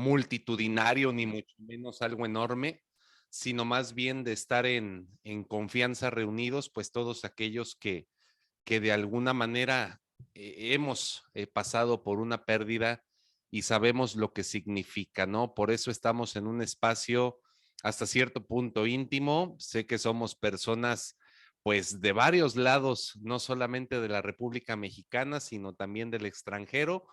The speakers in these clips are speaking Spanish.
multitudinario, ni mucho menos algo enorme, sino más bien de estar en confianza reunidos, pues todos aquellos que de alguna manera hemos pasado por una pérdida y sabemos lo que significa, ¿no? Por eso estamos en un espacio hasta cierto punto íntimo. Sé que somos personas pues de varios lados, no solamente de la República Mexicana, sino también del extranjero.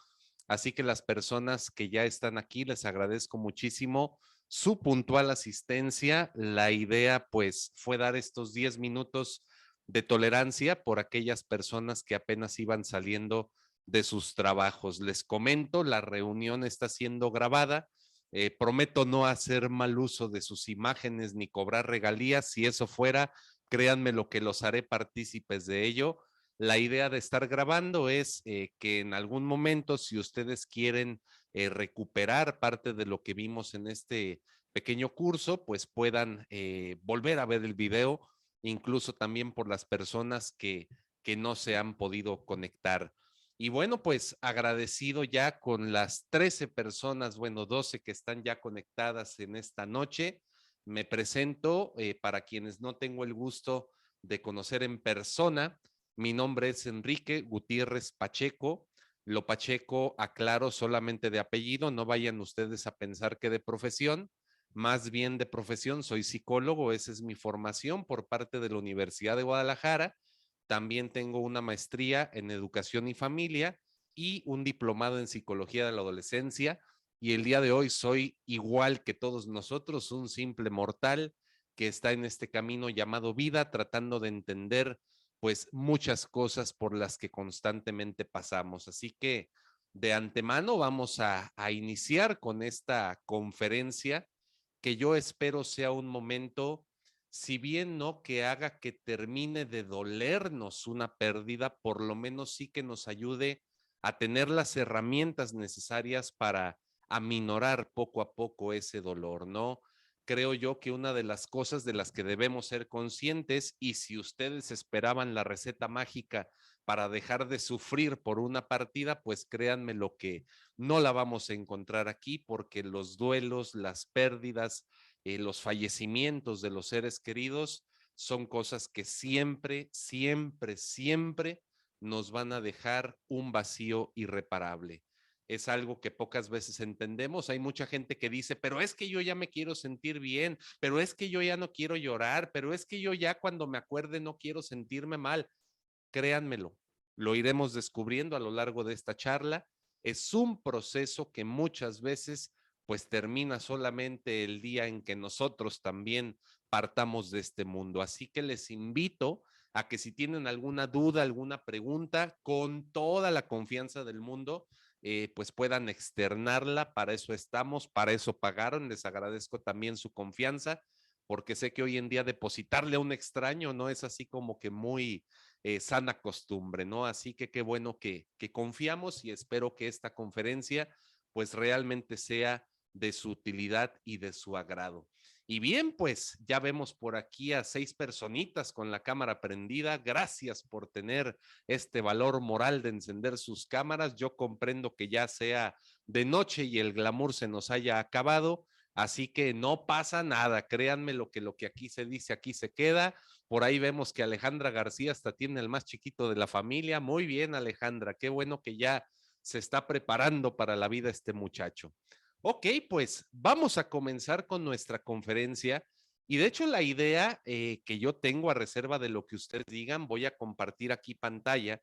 Así que las personas que ya están aquí, les agradezco muchísimo su puntual asistencia. La idea pues fue dar estos 10 minutos de tolerancia por aquellas personas que apenas iban saliendo de sus trabajos. Les comento, la reunión está siendo grabada. Prometo no hacer mal uso de sus imágenes ni cobrar regalías. Si eso fuera, créanme lo que los haré partícipes de ello. La idea de estar grabando es que en algún momento, si ustedes quieren recuperar parte de lo que vimos en este pequeño curso, pues puedan volver a ver el video, incluso también por las personas que no se han podido conectar. Y bueno, pues agradecido ya con las 13 personas, bueno, 12 que están ya conectadas en esta noche. Me presento para quienes no tengo el gusto de conocer en persona. Mi nombre es Enrique Gutiérrez Pacheco. Lo Pacheco, aclaro, solamente de apellido, no vayan ustedes a pensar que de profesión. Más bien de profesión, soy psicólogo, esa es mi formación por parte de la Universidad de Guadalajara. También tengo una maestría en educación y familia y un diplomado en psicología de la adolescencia. Y el día de hoy soy igual que todos nosotros, un simple mortal que está en este camino llamado vida, tratando de entender pues muchas cosas por las que constantemente pasamos. Así que de antemano vamos a iniciar con esta conferencia que yo espero sea un momento, si bien no que haga que termine de dolernos una pérdida, por lo menos sí que nos ayude a tener las herramientas necesarias para aminorar poco a poco ese dolor, ¿no? Creo yo que una de las cosas de las que debemos ser conscientes, y si ustedes esperaban la receta mágica para dejar de sufrir por una partida, pues créanme lo que no la vamos a encontrar aquí, porque los duelos, las pérdidas, los fallecimientos de los seres queridos son cosas que siempre, siempre, siempre nos van a dejar un vacío irreparable. Es algo que pocas veces entendemos. Hay mucha gente que dice, pero es que yo ya me quiero sentir bien, pero es que yo ya no quiero llorar, pero es que yo ya cuando me acuerde no quiero sentirme mal. Créanmelo, lo iremos descubriendo a lo largo de esta charla. Es un proceso que muchas veces pues termina solamente el día en que nosotros también partamos de este mundo. Así que les invito a que si tienen alguna duda, alguna pregunta, con toda la confianza del mundo, pues puedan externarla. Para eso estamos, para eso pagaron. Les agradezco también su confianza, porque sé que hoy en día depositarle a un extraño no es así como que muy sana costumbre, ¿no? Así que qué bueno que confiamos y espero que esta conferencia pues realmente sea de su utilidad y de su agrado. Y bien, pues ya vemos por aquí a 6 personitas con la cámara prendida. Gracias por tener este valor moral de encender sus cámaras. Yo comprendo que ya sea de noche y el glamour se nos haya acabado, así que no pasa nada. Créanme lo que aquí se dice, aquí se queda. Por ahí vemos que Alejandra García hasta tiene el más chiquito de la familia. Muy bien, Alejandra, qué bueno que ya se está preparando para la vida este muchacho. Ok, pues vamos a comenzar con nuestra conferencia. Y de hecho la idea que yo tengo a reserva de lo que ustedes digan, voy a compartir aquí pantalla,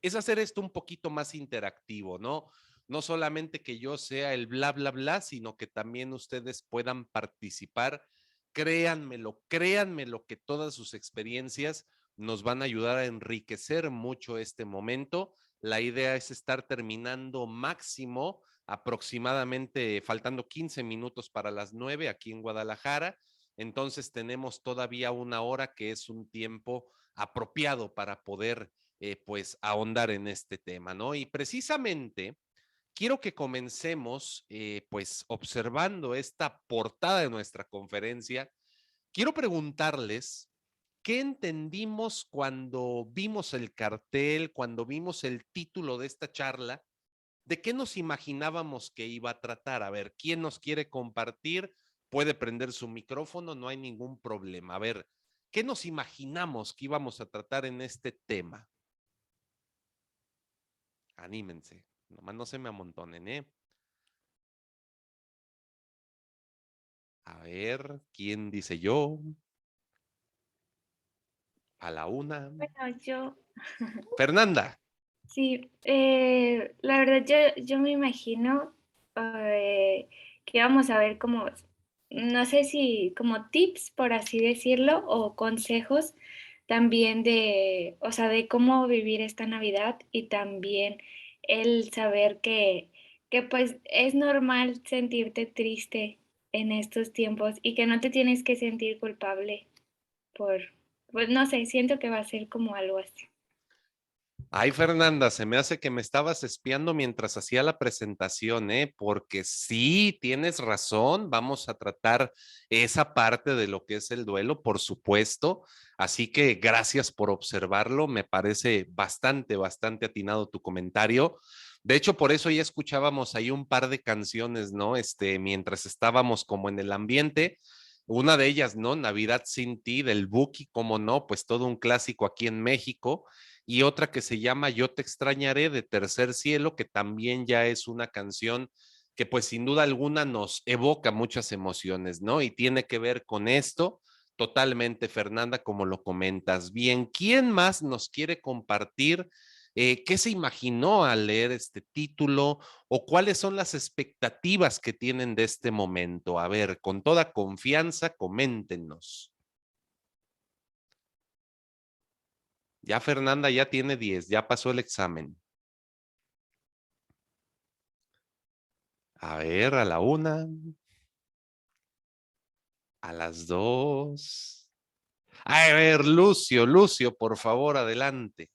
es hacer esto un poquito más interactivo, ¿no? No solamente que yo sea el bla, bla, bla, sino que también ustedes puedan participar. Créanmelo, créanmelo que todas sus experiencias nos van a ayudar a enriquecer mucho este momento. La idea es estar terminando máximo aproximadamente faltando 15 minutos para las 9 aquí en Guadalajara. Entonces tenemos todavía una hora que es un tiempo apropiado para poder pues ahondar en este tema, ¿no? Y precisamente quiero que comencemos pues observando esta portada de nuestra conferencia. Quiero preguntarles qué entendimos cuando vimos el cartel, cuando vimos el título de esta charla ¿De qué nos imaginábamos que iba a tratar? A ver, ¿quién nos quiere compartir? Puede prender su micrófono, no hay ningún problema. A ver, ¿qué nos imaginamos que íbamos a tratar en este tema? Anímense, nomás no se me amontonen, ¿eh? A ver, ¿quién dice yo? A la una. Bueno, yo, Fernanda. sí, la verdad yo me imagino que vamos a ver como, no sé si como tips, por así decirlo, o consejos también de, o sea, de cómo vivir esta Navidad y también el saber que pues es normal sentirte triste en estos tiempos y que no te tienes que sentir culpable por, pues no sé, siento que va a ser como algo así. Ay, Fernanda, se me hace que me estabas espiando mientras hacía la presentación, ¿eh? Porque sí, tienes razón, vamos a tratar esa parte de lo que es el duelo, por supuesto. Así que gracias por observarlo, me parece bastante atinado tu comentario. De hecho, por eso ya escuchábamos ahí un par de canciones, ¿no? Mientras estábamos como en el ambiente. Una de ellas, ¿no? Navidad sin ti, del Buki, como no, pues todo un clásico aquí en México y otra que se llama Yo te extrañaré de Tercer Cielo, que también ya es una canción que pues sin duda alguna nos evoca muchas emociones, ¿no? Y tiene que ver con esto totalmente, Fernanda, como lo comentas. Bien, ¿quién más nos quiere compartir qué se imaginó al leer este título o cuáles son las expectativas que tienen de este momento? A ver, con toda confianza, coméntenos. Ya Fernanda ya tiene 10, ya pasó el examen. A ver, a la una, a las dos. A ver, Lucio, por favor, adelante.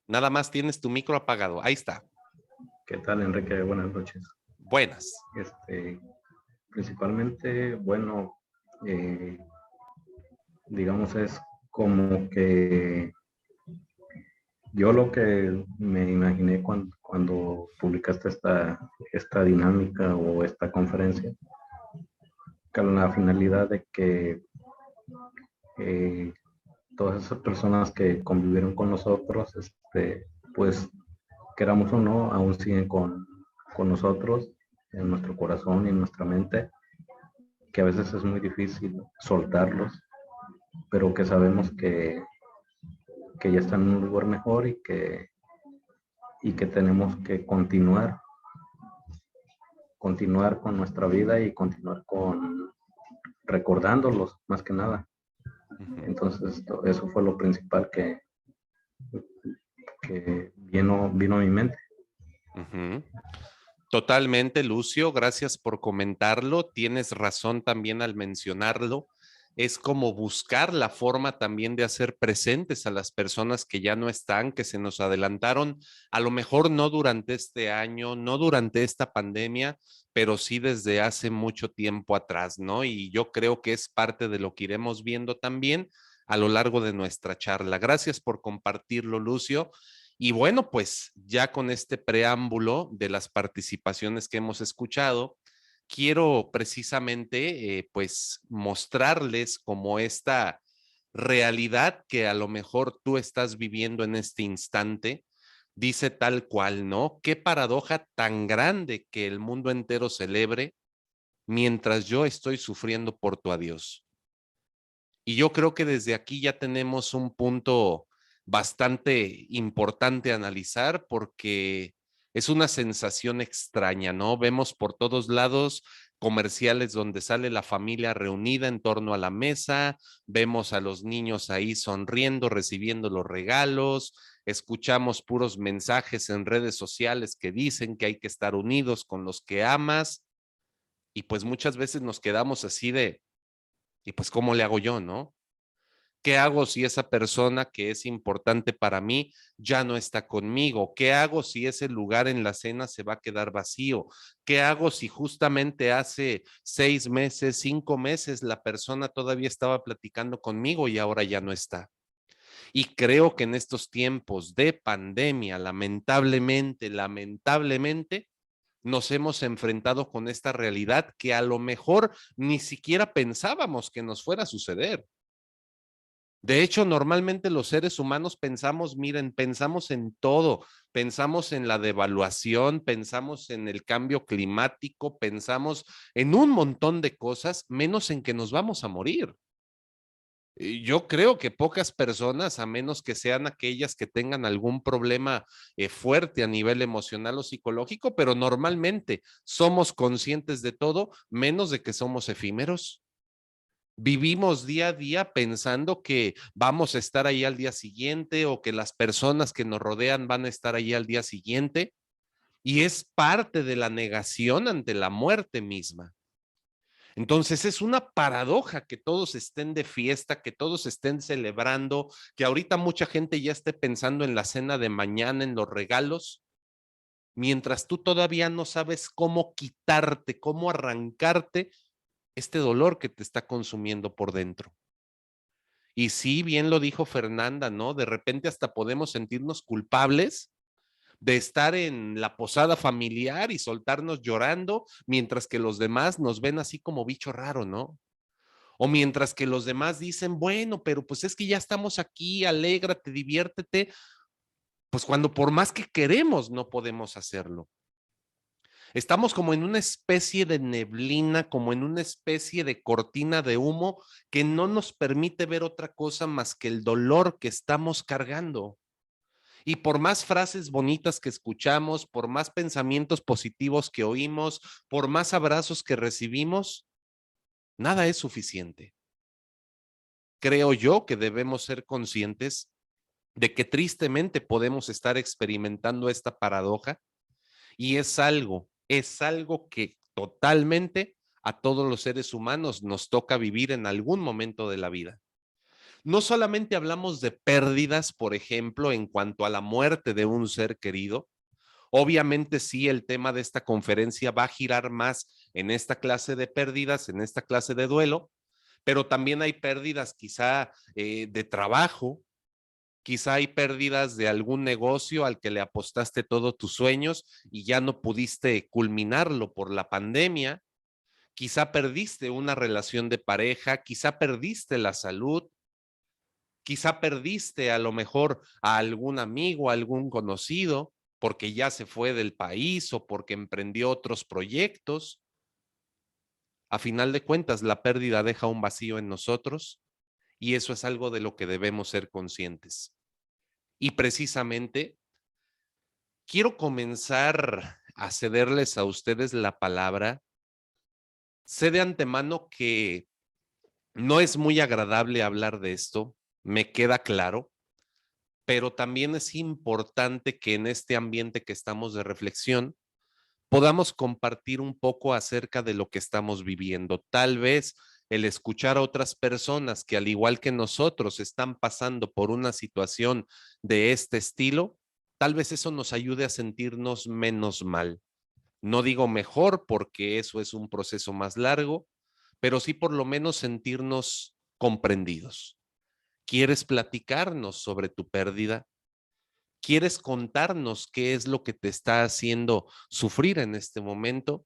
Nada más tienes tu micro apagado. Ahí está. ¿Qué tal, Enrique? Buenas noches. Buenas. Principalmente, bueno, eh, digamos, es como que yo lo que me imaginé cuando publicaste esta dinámica o esta conferencia, con la finalidad de que eh, todas esas personas que convivieron con nosotros, pues, queramos o no, aún siguen con nosotros en nuestro corazón y en nuestra mente, que a veces es muy difícil soltarlos, pero que sabemos que ya están en un lugar mejor y que tenemos que continuar con nuestra vida y continuar recordándolos más que nada. Entonces, eso fue lo principal que vino a mi mente. Ujú. Totalmente, Lucio, gracias por comentarlo. Tienes razón también al mencionarlo. Es como buscar la forma también de hacer presentes a las personas que ya no están, que se nos adelantaron, a lo mejor no durante este año, no durante esta pandemia, pero sí desde hace mucho tiempo atrás, ¿no? Y yo creo que es parte de lo que iremos viendo también a lo largo de nuestra charla. Gracias por compartirlo, Lucio. Y bueno, pues ya con este preámbulo de las participaciones que hemos escuchado, quiero precisamente pues mostrarles como esta realidad que a lo mejor tú estás viviendo en este instante, dice tal cual, ¿no? Qué paradoja tan grande que el mundo entero celebre mientras yo estoy sufriendo por tu adiós. Y yo creo que desde aquí ya tenemos un punto bastante importante a analizar porque es una sensación extraña, ¿no? Vemos por todos lados comerciales donde sale la familia reunida en torno a la mesa, vemos a los niños ahí sonriendo, recibiendo los regalos, escuchamos puros mensajes en redes sociales que dicen que hay que estar unidos con los que amas y pues muchas veces nos quedamos así de, ¿y pues cómo le hago yo, no? ¿Qué hago si esa persona que es importante para mí ya no está conmigo? ¿Qué hago si ese lugar en la cena se va a quedar vacío? ¿Qué hago si justamente hace 6 meses, 5 meses la persona todavía estaba platicando conmigo y ahora ya no está? Y creo que en estos tiempos de pandemia, lamentablemente, nos hemos enfrentado con esta realidad que a lo mejor ni siquiera pensábamos que nos fuera a suceder. De hecho, normalmente los seres humanos pensamos, miren, pensamos en todo, pensamos en la devaluación, pensamos en el cambio climático, pensamos en un montón de cosas, menos en que nos vamos a morir. Yo creo que pocas personas, a menos que sean aquellas que tengan algún problema fuerte a nivel emocional o psicológico, pero normalmente somos conscientes de todo, menos de que somos efímeros. Vivimos día a día pensando que vamos a estar ahí al día siguiente o que las personas que nos rodean van a estar ahí al día siguiente, y es parte de la negación ante la muerte misma. Entonces es una paradoja que todos estén de fiesta, que todos estén celebrando, que ahorita mucha gente ya esté pensando en la cena de mañana, en los regalos, mientras tú todavía no sabes cómo quitarte, cómo arrancarte este dolor que te está consumiendo por dentro. Y sí, bien lo dijo Fernanda, ¿no? De repente hasta podemos sentirnos culpables de estar en la posada familiar y soltarnos llorando, mientras que los demás nos ven así como bicho raro, ¿no? O mientras que los demás dicen, bueno, pero pues es que ya estamos aquí, alégrate, diviértete, pues cuando por más que queremos no podemos hacerlo. Estamos como en una especie de neblina, como en una especie de cortina de humo que no nos permite ver otra cosa más que el dolor que estamos cargando. Y por más frases bonitas que escuchamos, por más pensamientos positivos que oímos, por más abrazos que recibimos, nada es suficiente. Creo yo que debemos ser conscientes de que tristemente podemos estar experimentando esta paradoja, y es algo que totalmente a todos los seres humanos nos toca vivir en algún momento de la vida. No solamente hablamos de pérdidas, por ejemplo, en cuanto a la muerte de un ser querido. Obviamente sí, el tema de esta conferencia va a girar más en esta clase de pérdidas, en esta clase de duelo, pero también hay pérdidas quizá de trabajo, quizá hay pérdidas de algún negocio al que le apostaste todos tus sueños y ya no pudiste culminarlo por la pandemia. Quizá perdiste una relación de pareja, quizá perdiste la salud, quizá perdiste a lo mejor a algún amigo, a algún conocido, porque ya se fue del país o porque emprendió otros proyectos. A final de cuentas, la pérdida deja un vacío en nosotros, y eso es algo de lo que debemos ser conscientes. Y precisamente quiero comenzar a cederles a ustedes la palabra. Sé de antemano que no es muy agradable hablar de esto, me queda claro, pero también es importante que en este ambiente que estamos de reflexión podamos compartir un poco acerca de lo que estamos viviendo. Tal vez el escuchar a otras personas que al igual que nosotros están pasando por una situación de este estilo, tal vez eso nos ayude a sentirnos menos mal. No digo mejor porque eso es un proceso más largo, pero sí por lo menos sentirnos comprendidos. ¿Quieres platicarnos sobre tu pérdida? ¿Quieres contarnos qué es lo que te está haciendo sufrir en este momento?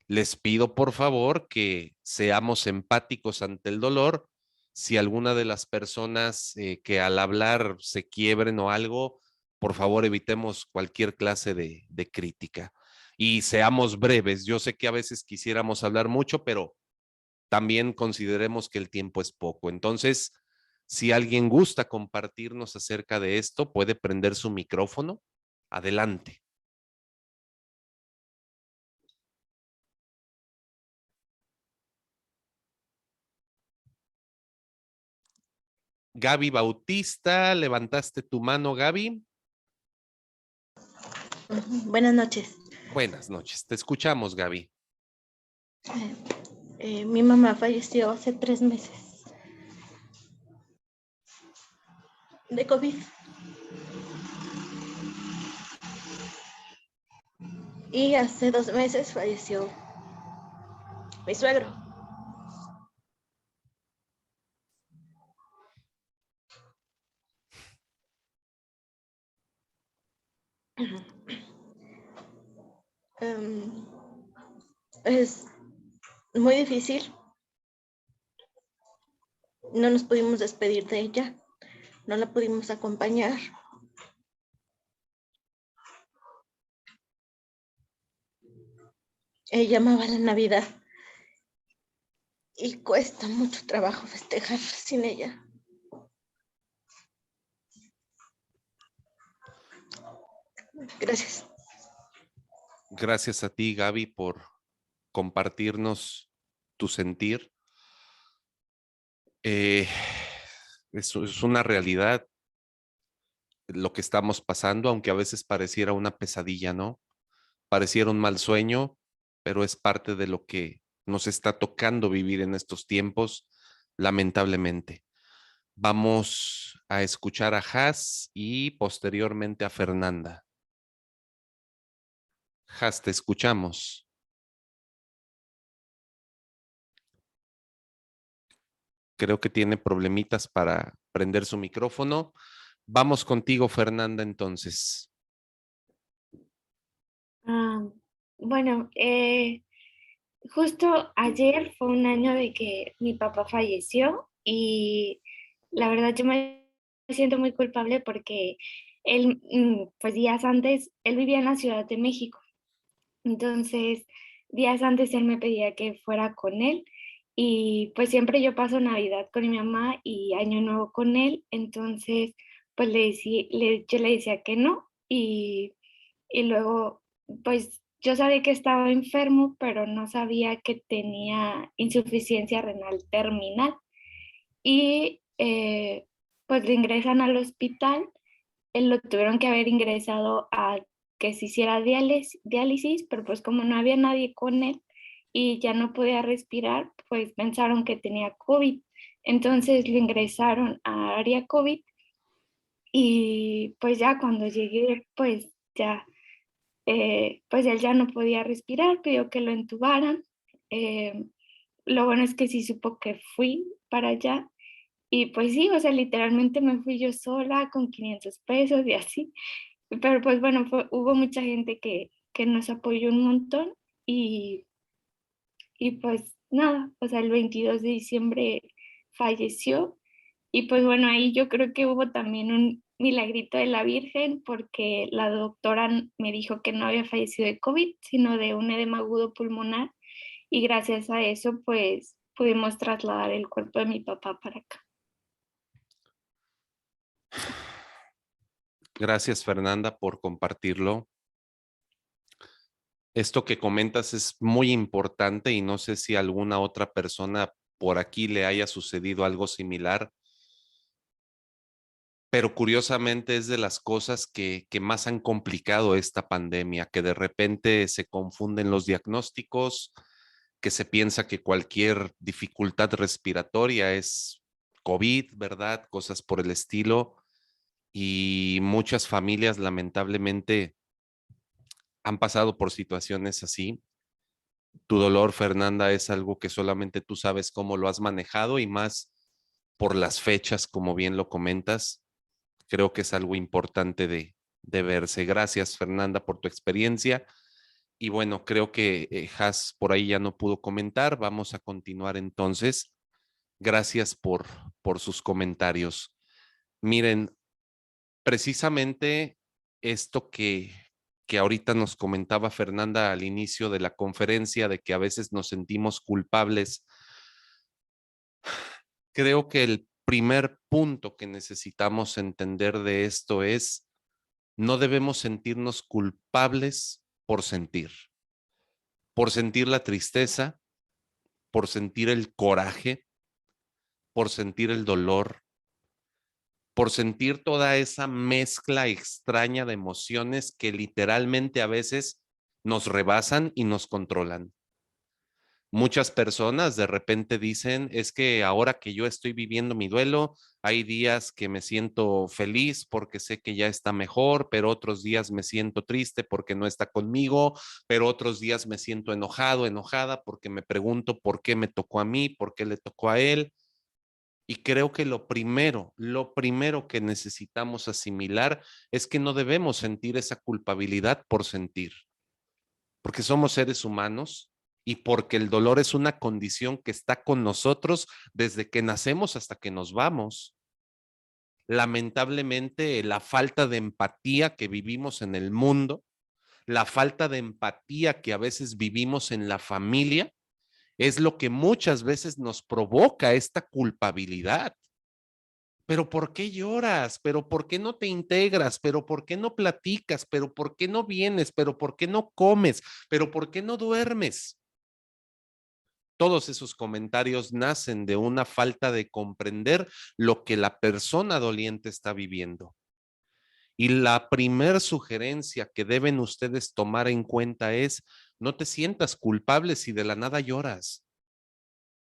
Les pido por favor que seamos empáticos ante el dolor. Si alguna de las personas que al hablar se quiebren o algo, por favor evitemos cualquier clase de crítica y seamos breves. Yo sé que a veces quisiéramos hablar mucho, pero también consideremos que el tiempo es poco. Entonces, si alguien gusta compartirnos acerca de esto, puede prender su micrófono. Adelante. Gaby Bautista, levantaste tu mano, Gaby. Buenas noches. Buenas noches, te escuchamos, Gaby. Mi mamá falleció hace 3 meses de COVID. Y hace 2 meses falleció mi suegro. Em, es muy difícil. No nos pudimos despedir de ella, no la pudimos acompañar. Ella amaba la Navidad y cuesta mucho trabajo festejar sin ella. Gracias. Gracias a ti, Gaby, por compartirnos tu sentir. Eso es una realidad lo que estamos pasando, aunque a veces pareciera una pesadilla, ¿no? Pareciera un mal sueño, pero es parte de lo que nos está tocando vivir en estos tiempos, lamentablemente. Vamos a escuchar a Has y posteriormente a Fernanda. Has, te escuchamos. Creo que tiene problemitas para prender su micrófono. Vamos contigo, Fernanda, entonces. Ah, bueno, justo ayer fue un año de que mi papá falleció y la verdad yo me siento muy culpable porque él, pues días antes, él vivía en la Ciudad de México. Entonces, días antes él me pedía que fuera con él y pues siempre yo paso Navidad con mi mamá y Año Nuevo con él. Entonces, pues yo le decía que no y luego, pues yo sabía que estaba enfermo, pero no sabía que tenía insuficiencia renal terminal. Y pues le ingresan al hospital. Él lo tuvieron que haber ingresado a que se hiciera diálisis, pero pues como no había nadie con él y ya no podía respirar, pues pensaron que tenía COVID. Entonces lo ingresaron a área COVID y pues ya cuando llegué, pues ya pues él ya no podía respirar, pidió que lo entubaran. Eh, lo bueno es que sí supo que fui para allá y pues sí, o sea, literalmente me fui yo sola con 500 pesos y así. Pero pues bueno, hubo mucha gente que nos apoyó un montón y, y pues nada, o sea, el 22 de diciembre falleció y pues bueno, ahí yo creo que hubo también un milagrito de la Virgen porque la doctora me dijo que no había fallecido de COVID, sino de un edema agudo pulmonar y gracias a eso pues pudimos trasladar el cuerpo de mi papá para acá. Gracias, Fernanda, por compartirlo. Esto que comentas es muy importante y no sé si a alguna otra persona por aquí le haya sucedido algo similar, pero curiosamente es de las cosas que más han complicado esta pandemia, que de repente se confunden los diagnósticos, que se piensa que cualquier dificultad respiratoria es COVID, ¿verdad? Cosas por el estilo. Y muchas familias lamentablemente han pasado por situaciones así. Tu dolor, Fernanda, es algo que solamente tú sabes cómo lo has manejado y más por las fechas, como bien lo comentas. Creo que es algo importante de verse. Gracias, Fernanda, por tu experiencia. Y bueno, creo que Has por ahí ya no pudo comentar. Vamos a continuar entonces. Gracias por sus comentarios. Miren, precisamente esto que ahorita nos comentaba Fernanda al inicio de la conferencia, de que a veces nos sentimos culpables, creo que el primer punto que necesitamos entender de esto es, no debemos sentirnos culpables por sentir la tristeza, por sentir el coraje, por sentir el dolor, por sentir toda esa mezcla extraña de emociones que literalmente a veces nos rebasan y nos controlan. Muchas personas de repente dicen, es que ahora que yo estoy viviendo mi duelo, hay días que me siento feliz porque sé que ya está mejor, pero otros días me siento triste porque no está conmigo, pero otros días me siento enojado, enojada porque me pregunto por qué me tocó a mí, por qué le tocó a él. Y creo que lo primero que necesitamos asimilar es que no debemos sentir esa culpabilidad por sentir, porque somos seres humanos y porque el dolor es una condición que está con nosotros desde que nacemos hasta que nos vamos. Lamentablemente, la falta de empatía que vivimos en el mundo, la falta de empatía que a veces vivimos en la familia, es lo que muchas veces nos provoca esta culpabilidad. Pero ¿por qué lloras? ¿Pero por qué no te integras? ¿Pero por qué no platicas? ¿Pero por qué no vienes? ¿Pero por qué no comes? ¿Pero por qué no duermes? Todos esos comentarios nacen de una falta de comprender lo que la persona doliente está viviendo. Y la primer sugerencia que deben ustedes tomar en cuenta es: no te sientas culpable si de la nada lloras.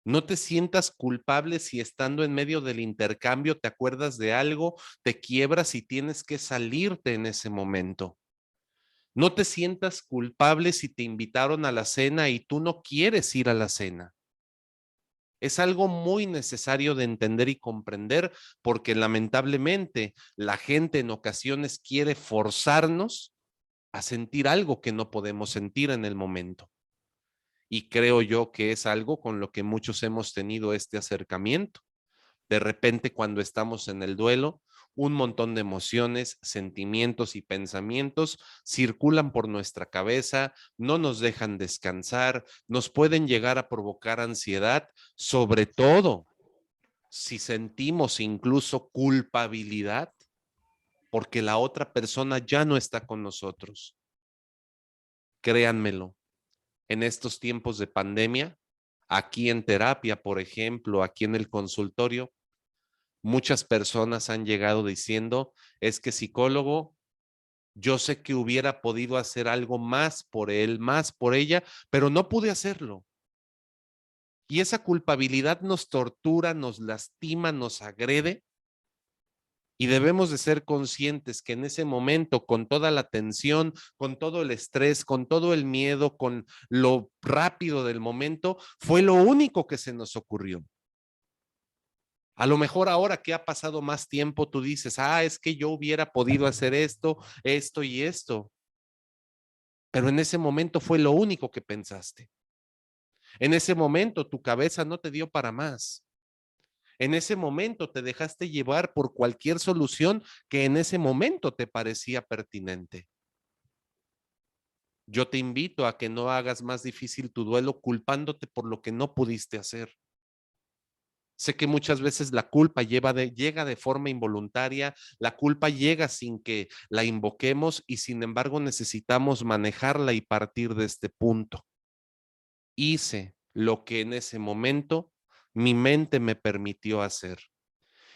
No te sientas culpable si estando en medio del intercambio te acuerdas de algo, te quiebras y tienes que salirte en ese momento. No te sientas culpable si te invitaron a la cena y tú no quieres ir a la cena. Es algo muy necesario de entender y comprender, porque lamentablemente la gente en ocasiones quiere forzarnos a sentir algo que no podemos sentir en el momento. Y creo yo que es algo con lo que muchos hemos tenido este acercamiento. De repente, cuando estamos en el duelo, un montón de emociones, sentimientos y pensamientos circulan por nuestra cabeza, no nos dejan descansar, nos pueden llegar a provocar ansiedad, sobre todo si sentimos incluso culpabilidad porque la otra persona ya no está con nosotros. Créanmelo, en estos tiempos de pandemia, aquí en terapia, por ejemplo, aquí en el consultorio, muchas personas han llegado diciendo: es que psicólogo, yo sé que hubiera podido hacer algo más por él, más por ella, pero no pude hacerlo. Y esa culpabilidad nos tortura, nos lastima, nos agrede. Y debemos de ser conscientes que en ese momento, con toda la tensión, con todo el estrés, con todo el miedo, con lo rápido del momento, fue lo único que se nos ocurrió. A lo mejor ahora que ha pasado más tiempo, tú dices: es que yo hubiera podido hacer esto, esto y esto. Pero en ese momento fue lo único que pensaste. En ese momento tu cabeza no te dio para más. En ese momento te dejaste llevar por cualquier solución que en ese momento te parecía pertinente. Yo te invito a que no hagas más difícil tu duelo culpándote por lo que no pudiste hacer. Sé que muchas veces la culpa llega de forma involuntaria, la culpa llega sin que la invoquemos y sin embargo necesitamos manejarla y partir de este punto. Hice lo que en ese momento mi mente me permitió hacer.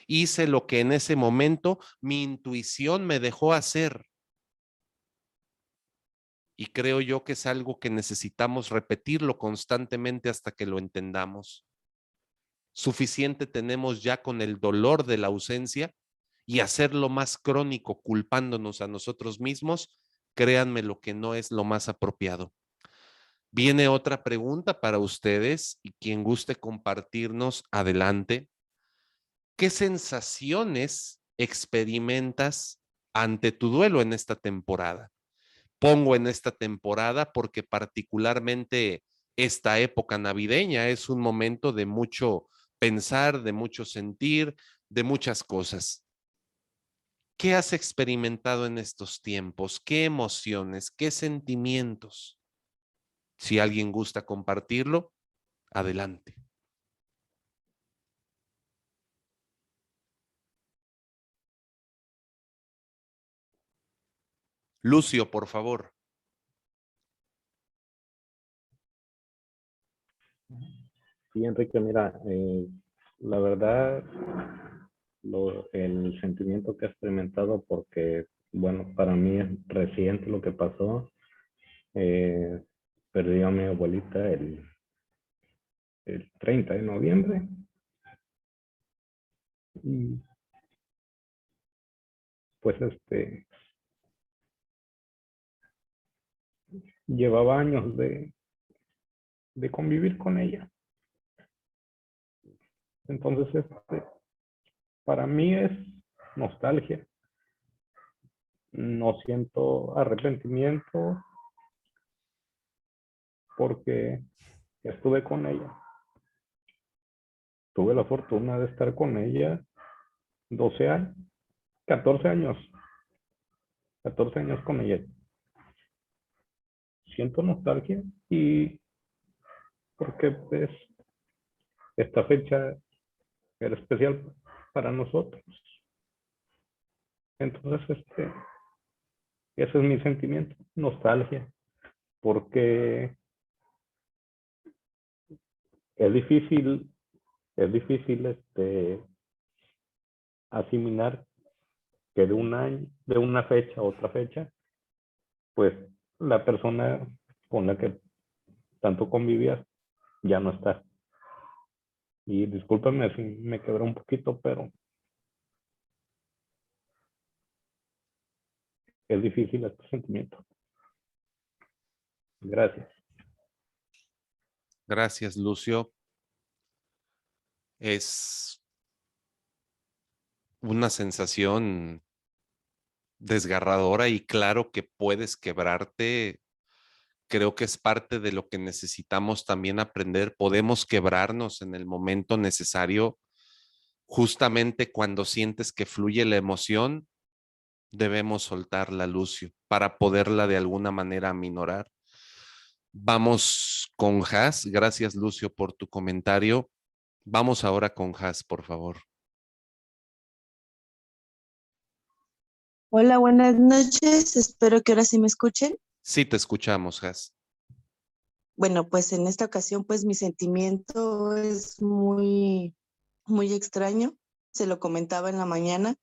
Hice lo que en ese momento mi intuición me dejó hacer. Y creo yo que es algo que necesitamos repetirlo constantemente hasta que lo entendamos. Suficiente tenemos ya con el dolor de la ausencia, y hacerlo más crónico culpándonos a nosotros mismos, créanme lo que no es lo más apropiado. Viene otra pregunta para ustedes y quien guste compartirnos, adelante. ¿Qué sensaciones experimentas ante tu duelo en esta temporada? Pongo en esta temporada porque particularmente esta época navideña es un momento de mucho pensar, de mucho sentir, de muchas cosas. ¿Qué has experimentado en estos tiempos? ¿Qué emociones? ¿Qué sentimientos? Si alguien gusta compartirlo, adelante. Lucio, por favor. Sí, Enrique, mira, la verdad, el sentimiento que he experimentado, porque, bueno, para mí es reciente lo que pasó. eh, Perdí a mi abuelita el 30 de noviembre y pues llevaba años de convivir con ella. Entonces, para mí es nostalgia. No siento arrepentimiento porque estuve con ella. Tuve la fortuna de estar con ella 12 años, 14 años, 14 años con ella. Siento nostalgia y porque pues esta fecha era especial para nosotros. Entonces, ese es mi sentimiento, nostalgia, porque es difícil, asimilar que de un año, de una fecha a otra fecha, pues la persona con la que tanto convivías ya no está. Y discúlpame si me quebré un poquito, pero es difícil este sentimiento. Gracias. Gracias, Lucio. Es una sensación desgarradora y claro que puedes quebrarte. Creo que es parte de lo que necesitamos también aprender. Podemos quebrarnos en el momento necesario. Justamente cuando sientes que fluye la emoción, debemos soltarla, Lucio, para poderla de alguna manera aminorar. Vamos con Has. Gracias, Lucio, por tu comentario. Vamos ahora con Has, por favor. Hola, buenas noches. Espero que ahora sí me escuchen. Sí, te escuchamos, Has. Bueno, pues en esta ocasión, pues mi sentimiento es muy extraño. Se lo comentaba en la mañana.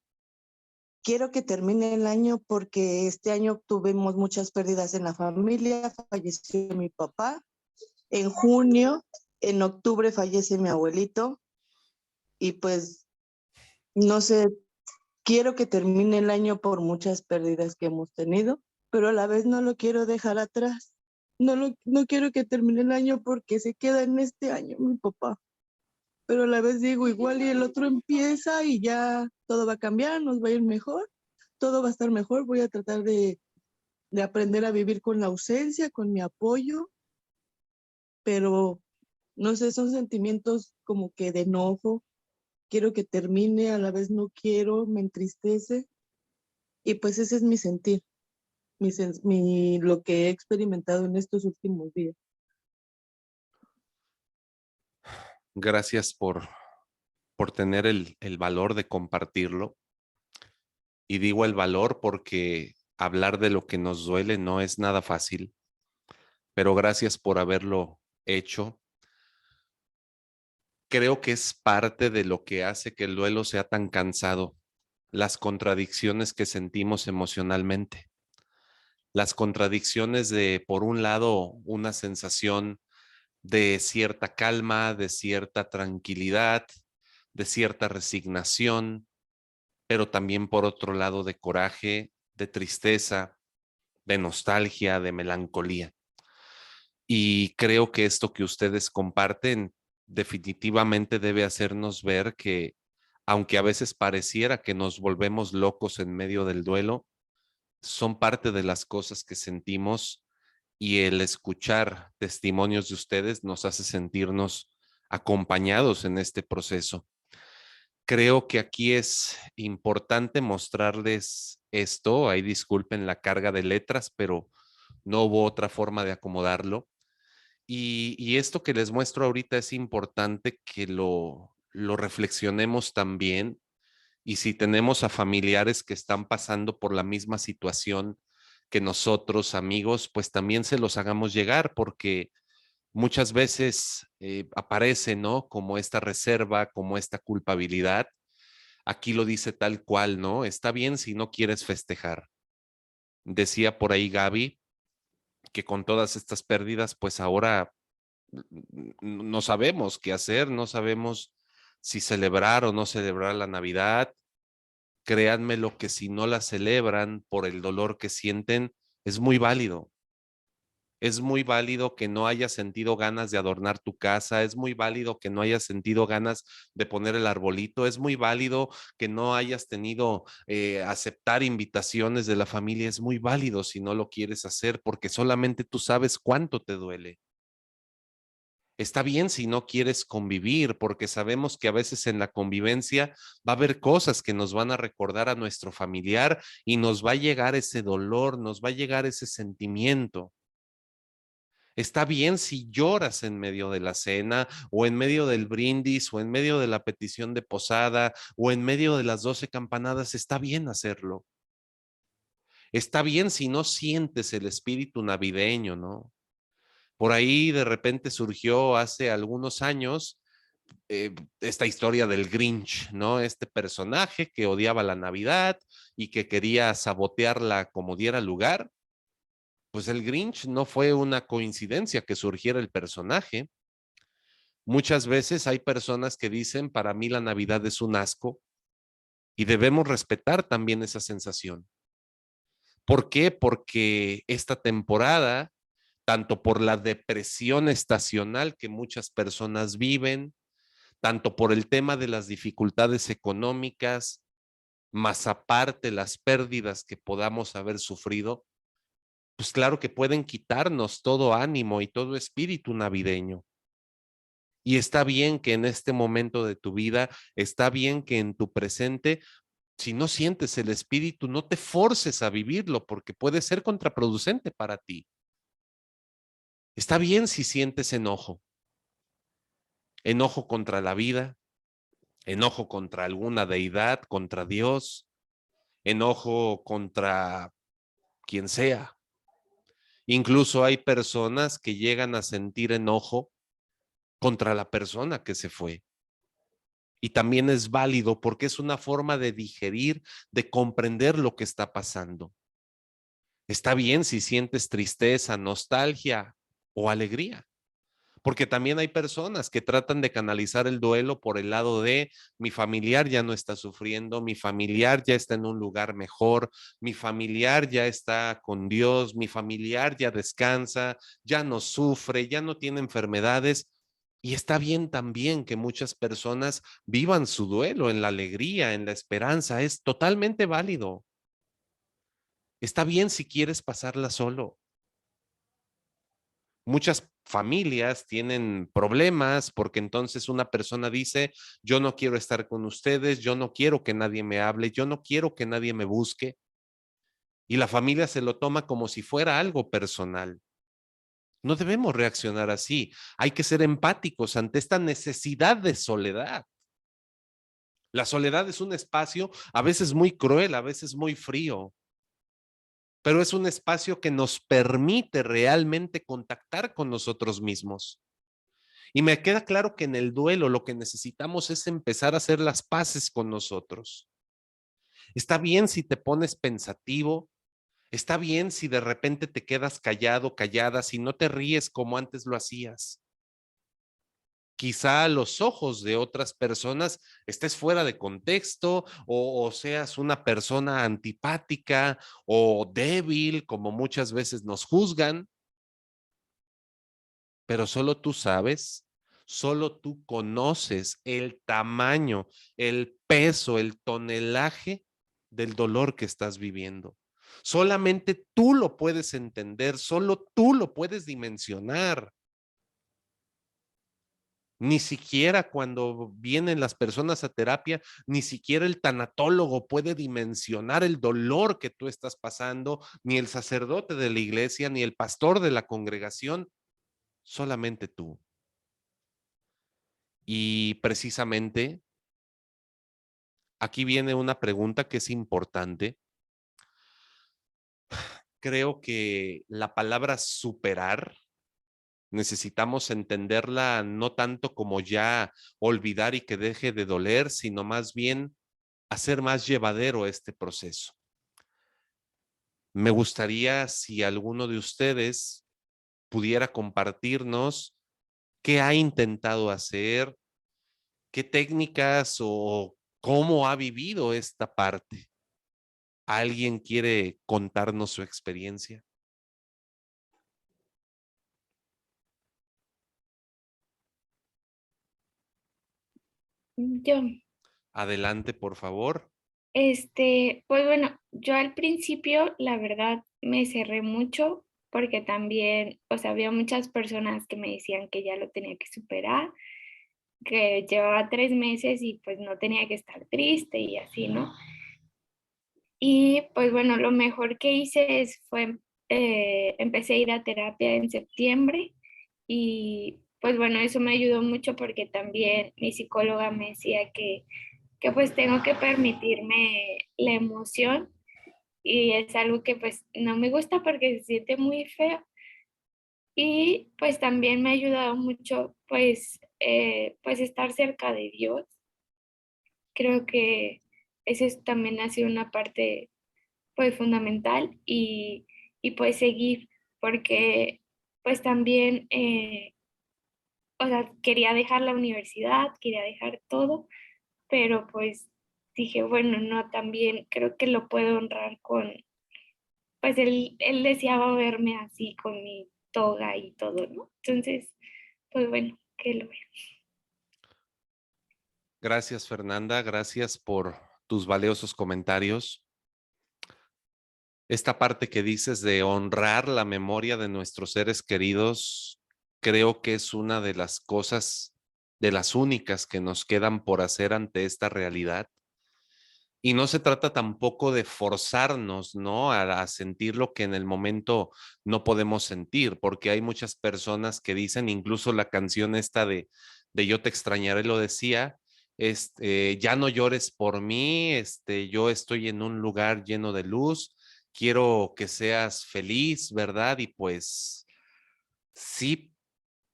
Quiero que termine el año porque este año tuvimos muchas pérdidas en la familia. Falleció mi papá en junio, en octubre fallece mi abuelito y pues no sé, quiero que termine el año por muchas pérdidas que hemos tenido, pero a la vez no lo quiero dejar atrás. No quiero que termine el año porque se queda en este año mi papá. Pero a la vez digo, igual y el otro empieza y ya todo va a cambiar, nos va a ir mejor, todo va a estar mejor. Voy a tratar de aprender a vivir con la ausencia, con mi apoyo, pero no sé, son sentimientos como que de enojo. Quiero que termine, a la vez no quiero, me entristece. Y pues ese es mi sentir. Lo que he experimentado en estos últimos días. Gracias por tener el valor de compartirlo. Y digo el valor porque hablar de lo que nos duele no es nada fácil, pero gracias por haberlo hecho. Creo que es parte de lo que hace que el duelo sea tan cansado, las contradicciones que sentimos emocionalmente, las contradicciones de, por un lado, una sensación de cierta calma, de cierta tranquilidad, de cierta resignación, pero también por otro lado de coraje, de tristeza, de nostalgia, de melancolía. Y creo que esto que ustedes comparten definitivamente debe hacernos ver que, aunque a veces pareciera que nos volvemos locos en medio del duelo, son parte de las cosas que sentimos y el escuchar testimonios de ustedes nos hace sentirnos acompañados en este proceso. Creo que aquí es importante mostrarles esto. Ahí disculpen la carga de letras, pero no hubo otra forma de acomodarlo. Y esto que les muestro ahorita es importante que lo reflexionemos también. Y si tenemos a familiares que están pasando por la misma situación que nosotros, amigos, pues también se los hagamos llegar, porque muchas veces aparece, ¿no? Como esta reserva, como esta culpabilidad. Aquí lo dice tal cual, ¿no? Está bien si no quieres festejar. Decía por ahí Gaby que con todas estas pérdidas, pues ahora no sabemos qué hacer, no sabemos si celebrar o no celebrar la Navidad. Créanme lo que si no la celebran por el dolor que sienten, es muy válido. Es muy válido que no hayas sentido ganas de adornar tu casa, es muy válido que no hayas sentido ganas de poner el arbolito, es muy válido que no hayas tenido aceptar invitaciones de la familia, es muy válido si no lo quieres hacer porque solamente tú sabes cuánto te duele. Está bien si no quieres convivir, porque sabemos que a veces en la convivencia va a haber cosas que nos van a recordar a nuestro familiar y nos va a llegar ese dolor, nos va a llegar ese sentimiento. Está bien si lloras en medio de la cena o en medio del brindis o en medio de la petición de posada o en medio de las 12 campanadas, está bien hacerlo. Está bien si no sientes el espíritu navideño, ¿no? Por ahí de repente surgió hace algunos años esta historia del Grinch, ¿no? Este personaje que odiaba la Navidad y que quería sabotearla como diera lugar. Pues el Grinch no fue una coincidencia que surgiera el personaje. Muchas veces hay personas que dicen, para mí la Navidad es un asco y debemos respetar también esa sensación. ¿Por qué? Porque esta temporada, tanto por la depresión estacional que muchas personas viven, tanto por el tema de las dificultades económicas, más aparte las pérdidas que podamos haber sufrido, pues claro que pueden quitarnos todo ánimo y todo espíritu navideño. Y está bien que en este momento de tu vida, está bien que en tu presente, si no sientes el espíritu, no te forces a vivirlo porque puede ser contraproducente para ti. Está bien si sientes enojo, enojo contra la vida, enojo contra alguna deidad, contra Dios, enojo contra quien sea. Incluso hay personas que llegan a sentir enojo contra la persona que se fue. Y también es válido porque es una forma de digerir, de comprender lo que está pasando. Está bien si sientes tristeza, nostalgia o alegría, porque también hay personas que tratan de canalizar el duelo por el lado de mi familiar ya no está sufriendo, mi familiar ya está en un lugar mejor, mi familiar ya está con Dios, mi familiar ya descansa, ya no sufre, ya no tiene enfermedades. Y está bien también que muchas personas vivan su duelo en la alegría, en la esperanza, es totalmente válido. Está bien si quieres pasarla solo. Muchas familias tienen problemas porque entonces una persona dice, yo no quiero estar con ustedes, yo no quiero que nadie me hable, yo no quiero que nadie me busque. Y la familia se lo toma como si fuera algo personal. No debemos reaccionar así. Hay que ser empáticos ante esta necesidad de soledad. La soledad es un espacio a veces muy cruel, a veces muy frío, pero es un espacio que nos permite realmente contactar con nosotros mismos. Y me queda claro que en el duelo lo que necesitamos es empezar a hacer las paces con nosotros. Está bien si te pones pensativo, está bien si de repente te quedas callado, callada, si no te ríes como antes lo hacías. Quizá a los ojos de otras personas estés fuera de contexto o seas una persona antipática o débil, como muchas veces nos juzgan, pero solo tú sabes, solo tú conoces el tamaño, el peso, el tonelaje del dolor que estás viviendo. Solamente tú lo puedes entender, solo tú lo puedes dimensionar. Ni siquiera cuando vienen las personas a terapia, ni siquiera el tanatólogo puede dimensionar el dolor que tú estás pasando, ni el sacerdote de la iglesia, ni el pastor de la congregación, solamente tú. Y precisamente aquí viene una pregunta que es importante. Creo que la palabra superar necesitamos entenderla no tanto como ya olvidar y que deje de doler, sino más bien hacer más llevadero este proceso. Me gustaría si alguno de ustedes pudiera compartirnos qué ha intentado hacer, qué técnicas o cómo ha vivido esta parte. ¿Alguien quiere contarnos su experiencia? Yo, Adelante, por favor. pues bueno, yo al principio, la verdad, me cerré mucho porque también, o sea, había muchas personas que me decían que ya lo tenía que superar, que llevaba 3 meses y pues no tenía que estar triste y así, ¿no? Y pues bueno, lo mejor que hice fue, empecé a ir a terapia en septiembre y pues bueno, eso me ayudó mucho porque también mi psicóloga me decía que pues tengo que permitirme la emoción y es algo que pues no me gusta porque se siente muy feo. Y pues también me ha ayudado mucho pues estar cerca de Dios. Creo que también ha sido una parte pues fundamental y pues seguir, porque pues también, o sea, quería dejar la universidad, quería dejar todo, pero pues dije, bueno, no, también creo que lo puedo honrar pues él deseaba verme así con mi toga y todo, ¿no? Entonces, pues bueno, que lo vea. Gracias, Fernanda. Gracias por tus valiosos comentarios. Esta parte que dices de honrar la memoria de nuestros seres queridos, creo que es una de las cosas, de las únicas que nos quedan por hacer ante esta realidad. Y no se trata tampoco de forzarnos, ¿no? A sentir lo que en el momento no podemos sentir, porque hay muchas personas que dicen, incluso la canción esta de Yo te extrañaré lo decía, ya no llores por mí, yo estoy en un lugar lleno de luz, quiero que seas feliz, ¿verdad? Y pues sí,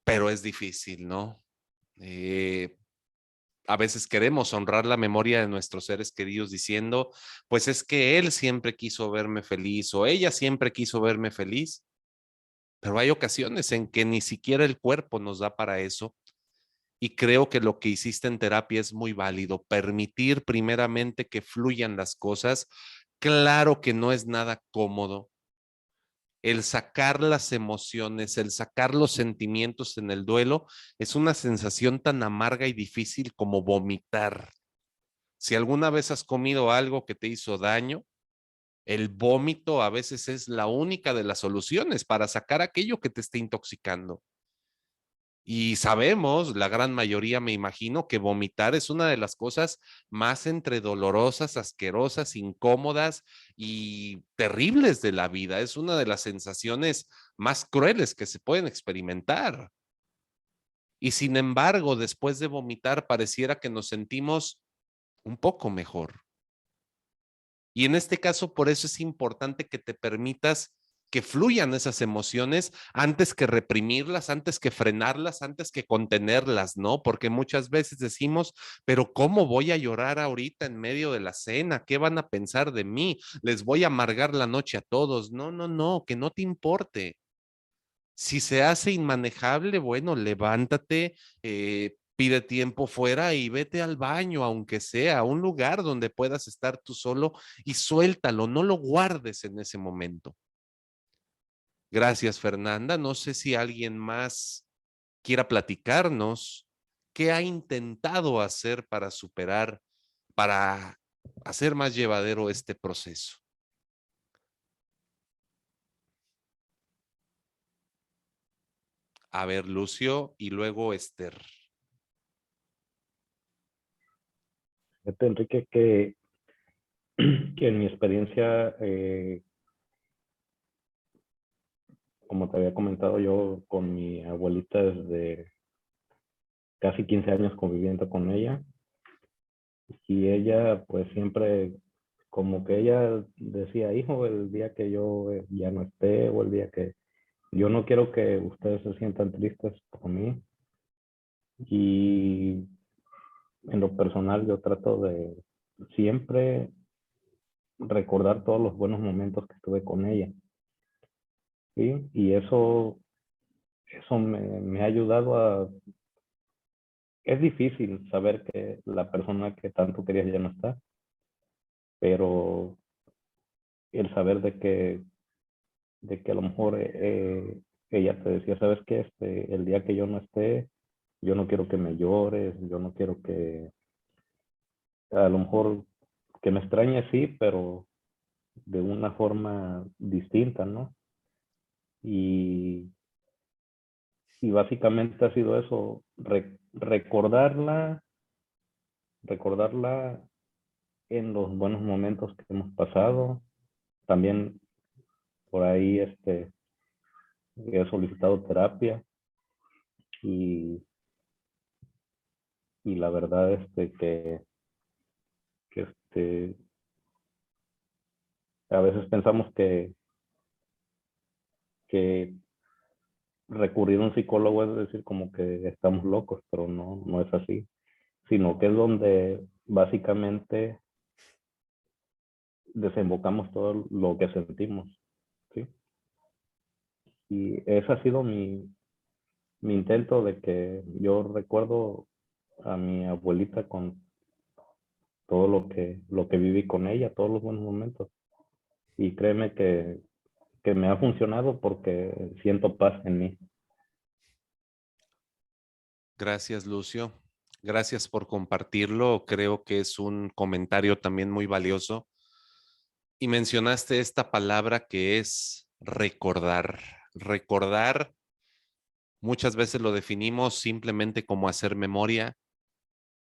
pero es difícil, ¿no? A veces queremos honrar la memoria de nuestros seres queridos diciendo, pues es que él siempre quiso verme feliz o ella siempre quiso verme feliz, pero hay ocasiones en que ni siquiera el cuerpo nos da para eso. Y creo que lo que hiciste en terapia es muy válido, permitir primeramente que fluyan las cosas. Claro que no es nada cómodo, el sacar las emociones, el sacar los sentimientos en el duelo es una sensación tan amarga y difícil como vomitar. Si alguna vez has comido algo que te hizo daño, el vómito a veces es la única de las soluciones para sacar aquello que te esté intoxicando. Y sabemos, la gran mayoría me imagino, que vomitar es una de las cosas más entre dolorosas, asquerosas, incómodas y terribles de la vida. Es una de las sensaciones más crueles que se pueden experimentar. Y sin embargo, después de vomitar, pareciera que nos sentimos un poco mejor. Y en este caso, por eso es importante que te permitas que fluyan esas emociones antes que reprimirlas, antes que frenarlas, antes que contenerlas, ¿no? Porque muchas veces decimos, pero ¿cómo voy a llorar ahorita en medio de la cena? ¿Qué van a pensar de mí? Les voy a amargar la noche a todos. No, no, no, que no te importe. Si se hace inmanejable, bueno, levántate, pide tiempo fuera y vete al baño, aunque sea a un lugar donde puedas estar tú solo y suéltalo, no lo guardes en ese momento. Gracias, Fernanda. No sé si alguien más quiera platicarnos qué ha intentado hacer para superar, para hacer más llevadero este proceso. A ver, Lucio y luego Esther. Fíjate, Enrique, que en mi experiencia, como te había comentado, yo con mi abuelita desde casi 15 años conviviendo con ella, y ella pues siempre como que ella decía, hijo, el día que yo ya no esté o el día que yo no quiero que ustedes se sientan tristes por mí. Y en lo personal yo trato de siempre recordar todos los buenos momentos que estuve con ella, ¿sí? Y eso me ha ayudado a... Es difícil saber que la persona que tanto querías ya no está, pero el saber de que a lo mejor ella te decía, ¿sabes qué? El día que yo no esté, yo no quiero que me llores, yo no quiero que a lo mejor que me extrañe, sí, pero de una forma distinta, ¿no? Y, y básicamente ha sido eso, recordarla en los buenos momentos que hemos pasado. También por ahí he solicitado terapia y, y la verdad que a veces pensamos que recurrir a un psicólogo es decir como que estamos locos, pero no es así, sino que es donde básicamente desembocamos todo lo que sentimos, ¿sí? Y ese ha sido mi intento de que yo recuerdo a mi abuelita con todo lo que viví con ella, todos los buenos momentos. Y créeme que me ha funcionado porque siento paz en mí. Gracias, Lucio. Gracias por compartirlo. Creo que es un comentario también muy valioso. Y mencionaste esta palabra que es recordar. Recordar, muchas veces lo definimos simplemente como hacer memoria,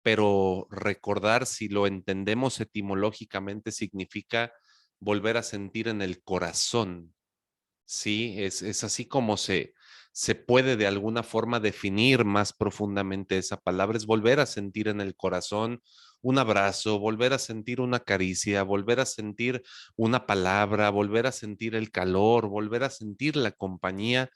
pero recordar, si lo entendemos etimológicamente, significa volver a sentir en el corazón. Sí, es así como se puede de alguna forma definir más profundamente esa palabra, es volver a sentir en el corazón un abrazo, volver a sentir una caricia, volver a sentir una palabra, volver a sentir el calor, volver a sentir la compañía.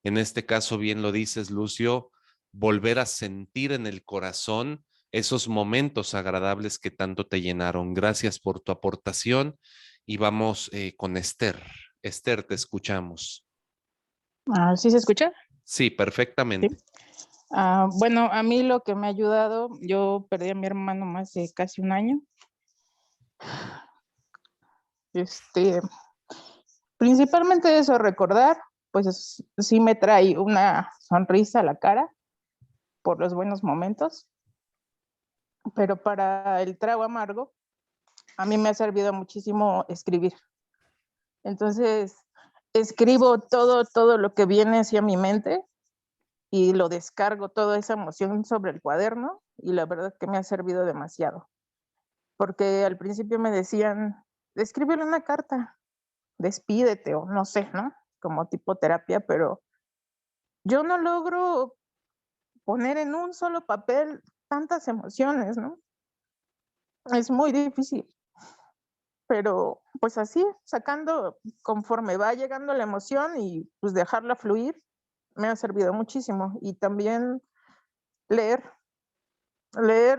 En este caso, bien lo dices, Lucio, volver a sentir en el corazón esos momentos agradables que tanto te llenaron. Gracias por tu aportación y vamos con Esther. Esther, te escuchamos. ¿Sí se escucha? Sí, perfectamente. Sí. Bueno, a mí lo que me ha ayudado, yo perdí a mi hermano más de casi un año. Principalmente eso, recordar, pues sí me trae una sonrisa a la cara por los buenos momentos, pero para el trago amargo, a mí me ha servido muchísimo escribir. Entonces, escribo todo lo que viene hacia mi mente y lo descargo, toda esa emoción sobre el cuaderno, y la verdad que me ha servido demasiado. Porque al principio me decían, escríbele una carta, despídete o no sé, ¿no? Como tipo terapia, pero yo no logro poner en un solo papel tantas emociones, ¿no? Es muy difícil, pero pues así, sacando conforme va llegando la emoción y pues dejarla fluir, me ha servido muchísimo. Y también leer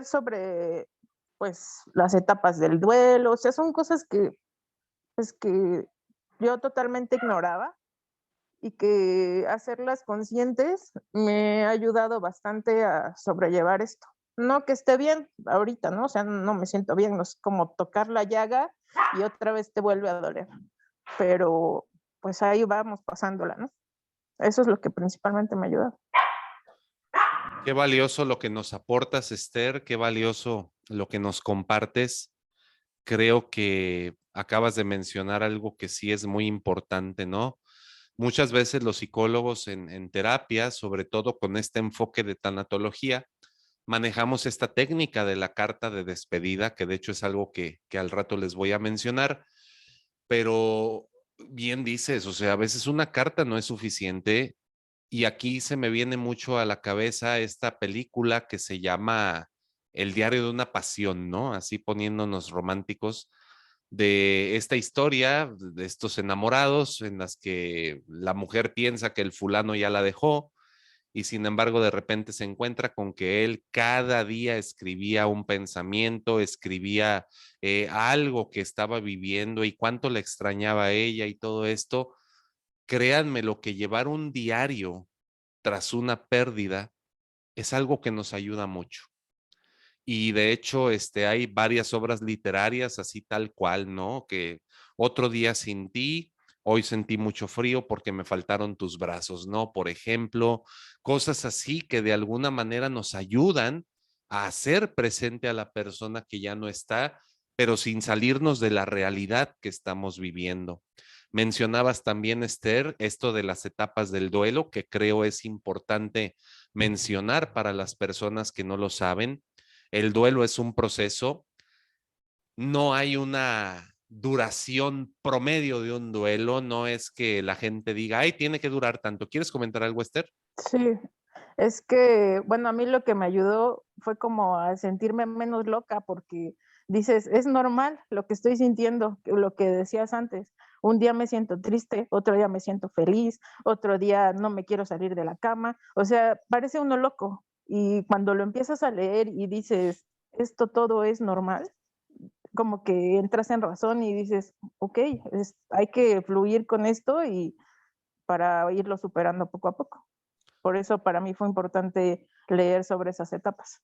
sobre pues las etapas del duelo, o sea, son cosas que yo totalmente ignoraba y que hacerlas conscientes me ha ayudado bastante a sobrellevar esto. No que esté bien ahorita, ¿no? O sea, no me siento bien, no es como tocar la llaga y otra vez te vuelve a doler, pero pues ahí vamos pasándola, ¿no? Eso es lo que principalmente me ayuda. Qué valioso lo que nos aportas, Esther, qué valioso lo que nos compartes. Creo que acabas de mencionar algo que sí es muy importante, ¿no? Muchas veces los psicólogos en terapia, sobre todo con este enfoque de tanatología, manejamos esta técnica de la carta de despedida, que de hecho es algo que al rato les voy a mencionar, pero bien dices, o sea, a veces una carta no es suficiente y aquí se me viene mucho a la cabeza esta película que se llama El diario de una pasión, ¿no? Así poniéndonos románticos de esta historia de estos enamorados en las que la mujer piensa que el fulano ya la dejó y sin embargo de repente se encuentra con que él cada día escribía un pensamiento, escribía algo que estaba viviendo y cuánto le extrañaba a ella y todo esto. Créanme, lo que llevar un diario tras una pérdida es algo que nos ayuda mucho. Y de hecho, hay varias obras literarias así tal cual, ¿no? Que otro día sin ti, hoy sentí mucho frío porque me faltaron tus brazos, ¿no? Por ejemplo, cosas así que de alguna manera nos ayudan a hacer presente a la persona que ya no está, pero sin salirnos de la realidad que estamos viviendo. Mencionabas también, Esther, esto de las etapas del duelo, que creo es importante mencionar para las personas que no lo saben. El duelo es un proceso, no hay una duración promedio de un duelo, no es que la gente diga, ay, tiene que durar tanto. ¿Quieres comentar algo, Esther? Sí, es que, bueno, a mí lo que me ayudó fue como a sentirme menos loca porque dices, es normal lo que estoy sintiendo, lo que decías antes. Un día me siento triste, otro día me siento feliz, otro día no me quiero salir de la cama. O sea, parece uno loco. Y cuando lo empiezas a leer y dices, esto todo es normal, como que entras en razón y dices, ok, hay que fluir con esto y para irlo superando poco a poco. Por eso para mí fue importante leer sobre esas etapas.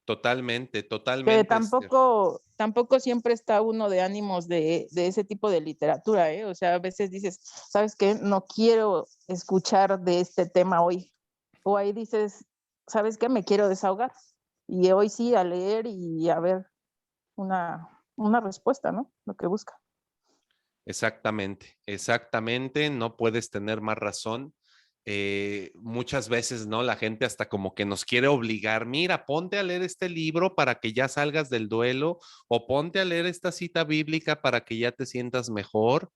Totalmente, Que totalmente, Esther. tampoco siempre está uno de ánimos de ese tipo de literatura, ¿eh? O sea, a veces dices, ¿sabes qué? No quiero escuchar de este tema hoy. O ahí dices, ¿sabes qué? Me quiero desahogar. Y hoy sí, a leer y a ver una respuesta, ¿no? Lo que busca. Exactamente, exactamente, no puedes tener más razón. Muchas veces, ¿no? La gente hasta como que nos quiere obligar, mira, ponte a leer este libro para que ya salgas del duelo o ponte a leer esta cita bíblica para que ya te sientas mejor.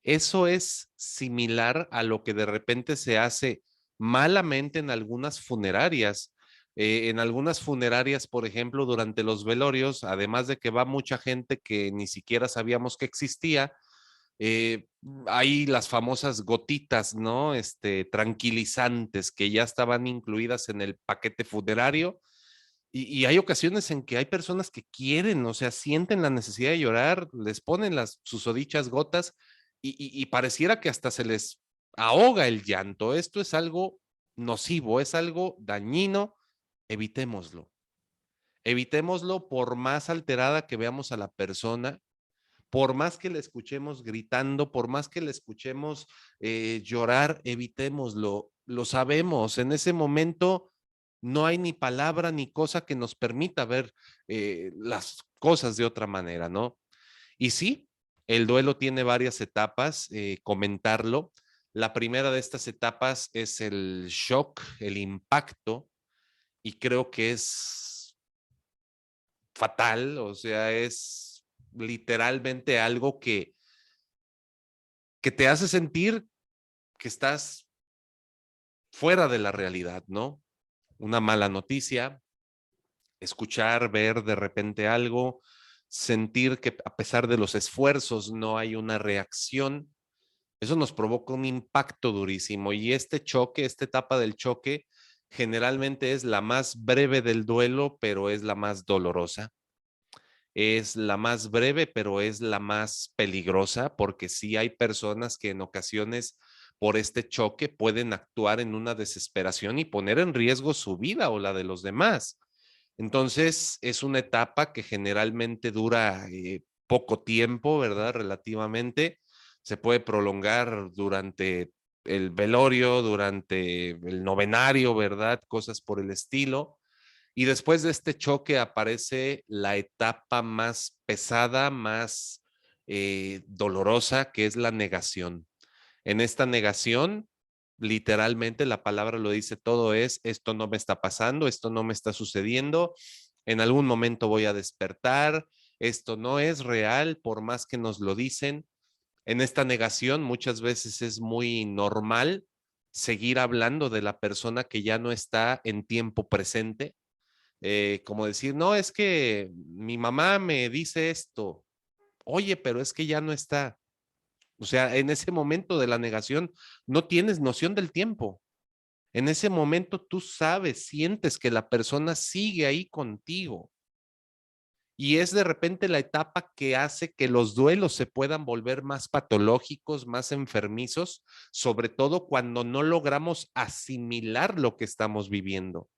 Eso es similar a lo que de repente se hace malamente en algunas funerarias. En algunas funerarias, por ejemplo, durante los velorios, además de que va mucha gente que ni siquiera sabíamos que existía, eh, hay las famosas gotitas, ¿no? Tranquilizantes que ya estaban incluidas en el paquete funerario. Y hay ocasiones en que hay personas que quieren, o sea, sienten la necesidad de llorar, les ponen las susodichas gotas y pareciera que hasta se les ahoga el llanto. Esto es algo nocivo, es algo dañino. Evitémoslo. Evitémoslo por más alterada que veamos a la persona, por más que le escuchemos gritando, por más que le escuchemos llorar, evitémoslo. Lo sabemos, en ese momento no hay ni palabra ni cosa que nos permita ver las cosas de otra manera, ¿no? Y sí, el duelo tiene varias etapas, comentarlo. La primera de estas etapas es el shock, el impacto, y creo que es fatal, o sea, es literalmente algo que te hace sentir que estás fuera de la realidad, ¿no? Una mala noticia, escuchar, ver de repente algo, sentir que a pesar de los esfuerzos no hay una reacción, eso nos provoca un impacto durísimo y este choque, esta etapa del choque, generalmente es la más breve del duelo, pero es la más dolorosa. Es la más breve, pero es la más peligrosa, porque sí hay personas que en ocasiones por este choque pueden actuar en una desesperación y poner en riesgo su vida o la de los demás. Entonces, es una etapa que generalmente dura poco tiempo, ¿verdad? Relativamente. Se puede prolongar durante el velorio, durante el novenario, ¿verdad? Cosas por el estilo. Y después de este choque aparece la etapa más pesada, más dolorosa, que es la negación. En esta negación, literalmente la palabra lo dice todo, es esto no me está pasando, esto no me está sucediendo, en algún momento voy a despertar, esto no es real, por más que nos lo dicen. En esta negación muchas veces es muy normal seguir hablando de la persona que ya no está en tiempo presente, como decir, no, es que mi mamá me dice esto, oye, pero es que ya no está. O sea, en ese momento de la negación no tienes noción del tiempo. En ese momento tú sabes, sientes que la persona sigue ahí contigo. Y es de repente la etapa que hace que los duelos se puedan volver más patológicos, más enfermizos, sobre todo cuando no logramos asimilar lo que estamos viviendo.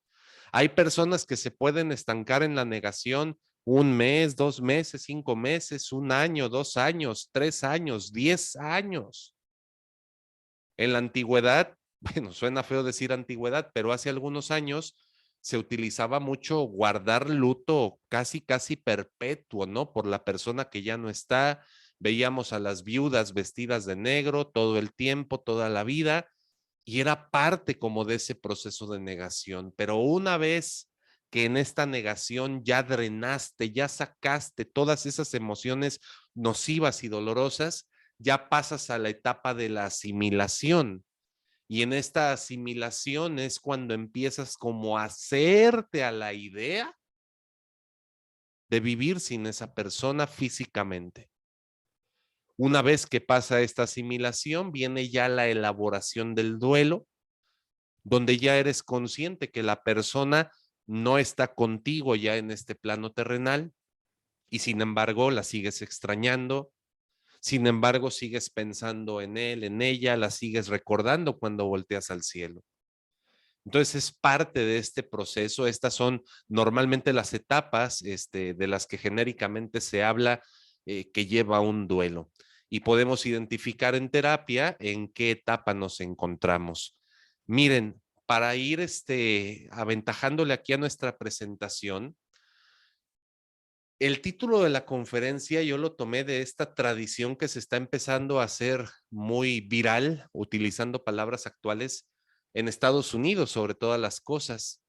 Hay personas que se pueden estancar en la negación 1 mes, 2 meses, 5 meses, 1 año, 2 años, 3 años, 10 años. En la antigüedad, bueno, suena feo decir antigüedad, pero hace algunos años se utilizaba mucho guardar luto casi, casi perpetuo, ¿no? Por la persona que ya no está. Veíamos a las viudas vestidas de negro todo el tiempo, toda la vida, y era parte como de ese proceso de negación. Pero una vez que en esta negación ya drenaste, ya sacaste todas esas emociones nocivas y dolorosas, ya pasas a la etapa de la asimilación. Y en esta asimilación es cuando empiezas como a hacerte a la idea de vivir sin esa persona físicamente. Una vez que pasa esta asimilación, viene ya la elaboración del duelo, donde ya eres consciente que la persona no está contigo ya en este plano terrenal y sin embargo la sigues extrañando, sin embargo sigues pensando en él, en ella, la sigues recordando cuando volteas al cielo. Entonces es parte de este proceso. Estas son normalmente las etapas de las que genéricamente se habla que lleva un duelo. Y podemos identificar en terapia en qué etapa nos encontramos. Miren, para ir aventajándole aquí a nuestra presentación, el título de la conferencia yo lo tomé de esta tradición que se está empezando a hacer muy viral, utilizando palabras actuales en Estados Unidos sobre todas las cosas.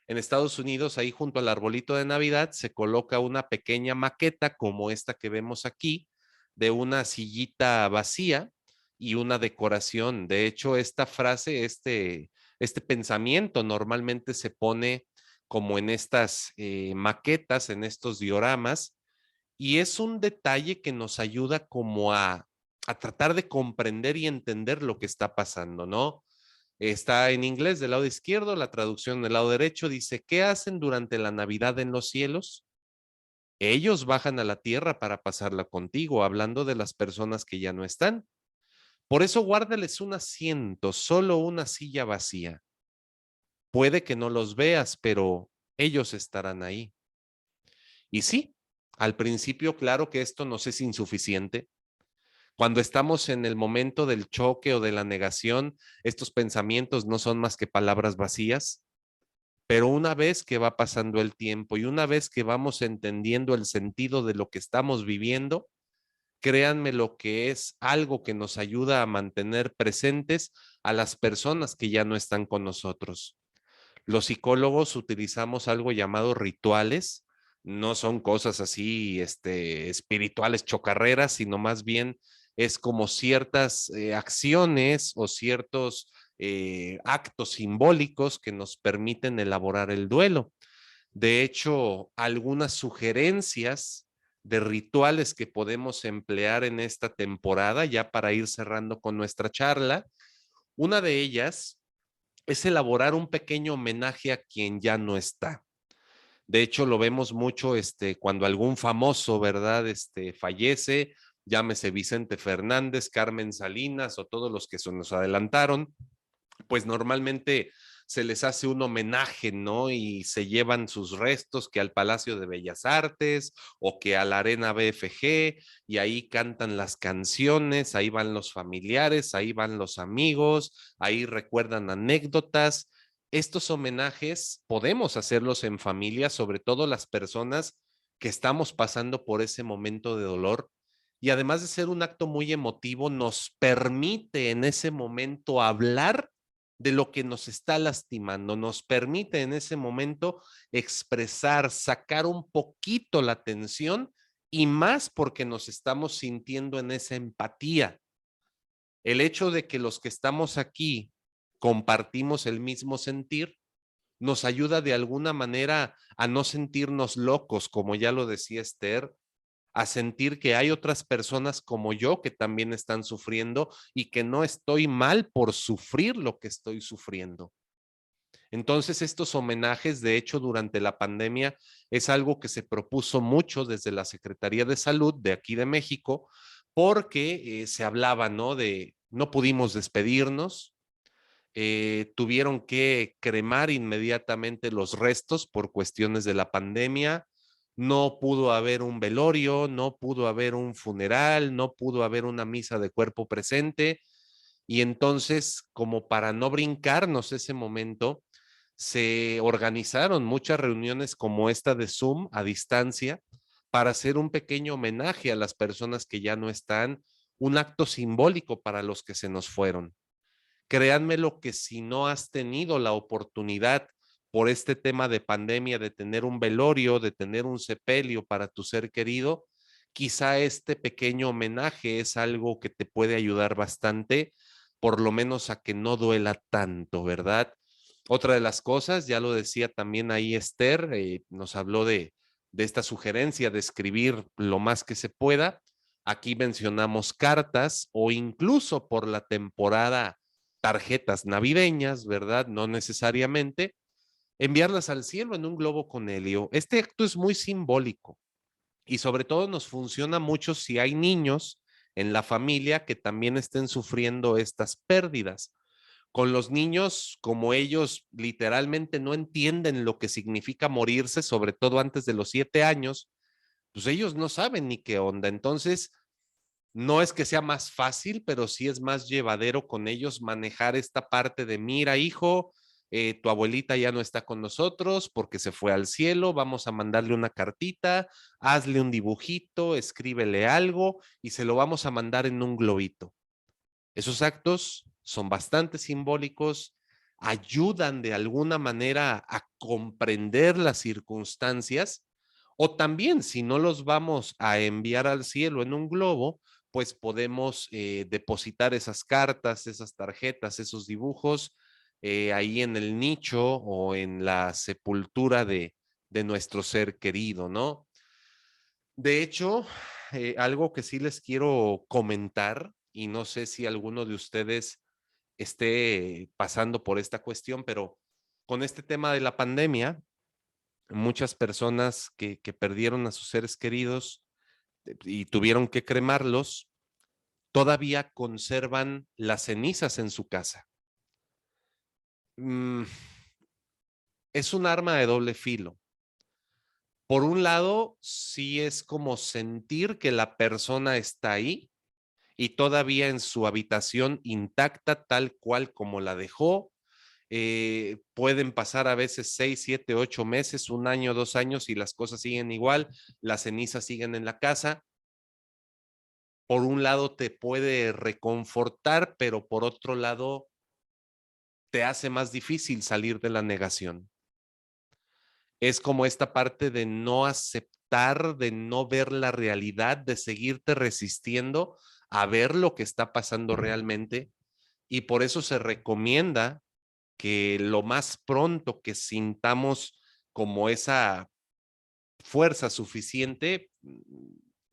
En Estados Unidos, ahí junto al arbolito de Navidad, se coloca una pequeña maqueta como esta que vemos aquí, de una sillita vacía y una decoración. De hecho, esta frase, este pensamiento normalmente se pone como en estas maquetas, en estos dioramas, y es un detalle que nos ayuda como a tratar de comprender y entender lo que está pasando, ¿no? Está en inglés del lado izquierdo, la traducción del lado derecho dice, ¿qué hacen durante la Navidad en los cielos? Ellos bajan a la tierra para pasarla contigo, hablando de las personas que ya no están. Por eso guárdales un asiento, solo una silla vacía. Puede que no los veas, pero ellos estarán ahí. Y sí, al principio, claro que esto nos es insuficiente. Cuando estamos en el momento del choque o de la negación, estos pensamientos no son más que palabras vacías, pero una vez que va pasando el tiempo y una vez que vamos entendiendo el sentido de lo que estamos viviendo, créanme lo que es algo que nos ayuda a mantener presentes a las personas que ya no están con nosotros. Los psicólogos utilizamos algo llamado rituales, no son cosas así espirituales chocarreras, sino más bien es como ciertas acciones o ciertos actos simbólicos que nos permiten elaborar el duelo. De hecho, algunas sugerencias de rituales que podemos emplear en esta temporada, ya para ir cerrando con nuestra charla, una de ellas es elaborar un pequeño homenaje a quien ya no está. De hecho, lo vemos mucho cuando algún famoso, ¿verdad? Fallece, llámese Vicente Fernández, Carmen Salinas o todos los que se nos adelantaron, pues normalmente se les hace un homenaje, ¿no? Y se llevan sus restos que al Palacio de Bellas Artes o que a la Arena BFG y ahí cantan las canciones, ahí van los familiares, ahí van los amigos, ahí recuerdan anécdotas. Estos homenajes podemos hacerlos en familia, sobre todo las personas que estamos pasando por ese momento de dolor. Y además de ser un acto muy emotivo, nos permite en ese momento hablar de lo que nos está lastimando, nos permite en ese momento expresar, sacar un poquito la tensión y más porque nos estamos sintiendo en esa empatía. El hecho de que los que estamos aquí compartimos el mismo sentir nos ayuda de alguna manera a no sentirnos locos, como ya lo decía Esther, a sentir que hay otras personas como yo que también están sufriendo y que no estoy mal por sufrir lo que estoy sufriendo. Entonces, estos homenajes, de hecho, durante la pandemia, es algo que se propuso mucho desde la Secretaría de Salud de aquí de México, porque se hablaba, ¿no? De no pudimos despedirnos, tuvieron que cremar inmediatamente los restos por cuestiones de la pandemia, no pudo haber un velorio, no pudo haber un funeral, no pudo haber una misa de cuerpo presente, y entonces, como para no brincarnos ese momento, se organizaron muchas reuniones como esta de Zoom a distancia para hacer un pequeño homenaje a las personas que ya no están, un acto simbólico para los que se nos fueron. Créanme lo que si no has tenido la oportunidad por este tema de pandemia de tener un velorio, de tener un sepelio para tu ser querido, quizá este pequeño homenaje es algo que te puede ayudar bastante, por lo menos a que no duela tanto, ¿verdad? Otra de las cosas, ya lo decía también ahí Esther, nos habló de esta sugerencia de escribir lo más que se pueda. Aquí mencionamos cartas o incluso por la temporada tarjetas navideñas, ¿verdad? No necesariamente. Enviarlas al cielo en un globo con helio. Este acto es muy simbólico y sobre todo nos funciona mucho si hay niños en la familia que también estén sufriendo estas pérdidas. Con los niños, como ellos literalmente no entienden lo que significa morirse, sobre todo antes de los 7 años, pues ellos no saben ni qué onda. Entonces, no es que sea más fácil, pero sí es más llevadero con ellos manejar esta parte de, mira, hijo, tu abuelita ya no está con nosotros porque se fue al cielo, vamos a mandarle una cartita, hazle un dibujito, escríbele algo y se lo vamos a mandar en un globito. Esos actos son bastante simbólicos, ayudan de alguna manera a comprender las circunstancias o también si no los vamos a enviar al cielo en un globo, pues podemos depositar esas cartas, esas tarjetas, esos dibujos ahí en el nicho o en la sepultura de nuestro ser querido, ¿no? De hecho, algo que sí les quiero comentar, y no sé si alguno de ustedes esté pasando por esta cuestión, pero con este tema de la pandemia, muchas personas que perdieron a sus seres queridos y tuvieron que cremarlos, todavía conservan las cenizas en su casa. Es un arma de doble filo. Por un lado, sí es como sentir que la persona está ahí y todavía en su habitación intacta, tal cual como la dejó. Pueden pasar a veces 6, 7, 8 meses, 1 año, 2 años y las cosas siguen igual, las cenizas siguen en la casa. Por un lado te puede reconfortar, pero por otro lado te hace más difícil salir de la negación. Es como esta parte de no aceptar, de no ver la realidad, de seguirte resistiendo a ver lo que está pasando realmente. Y por eso se recomienda que lo más pronto que sintamos como esa fuerza suficiente,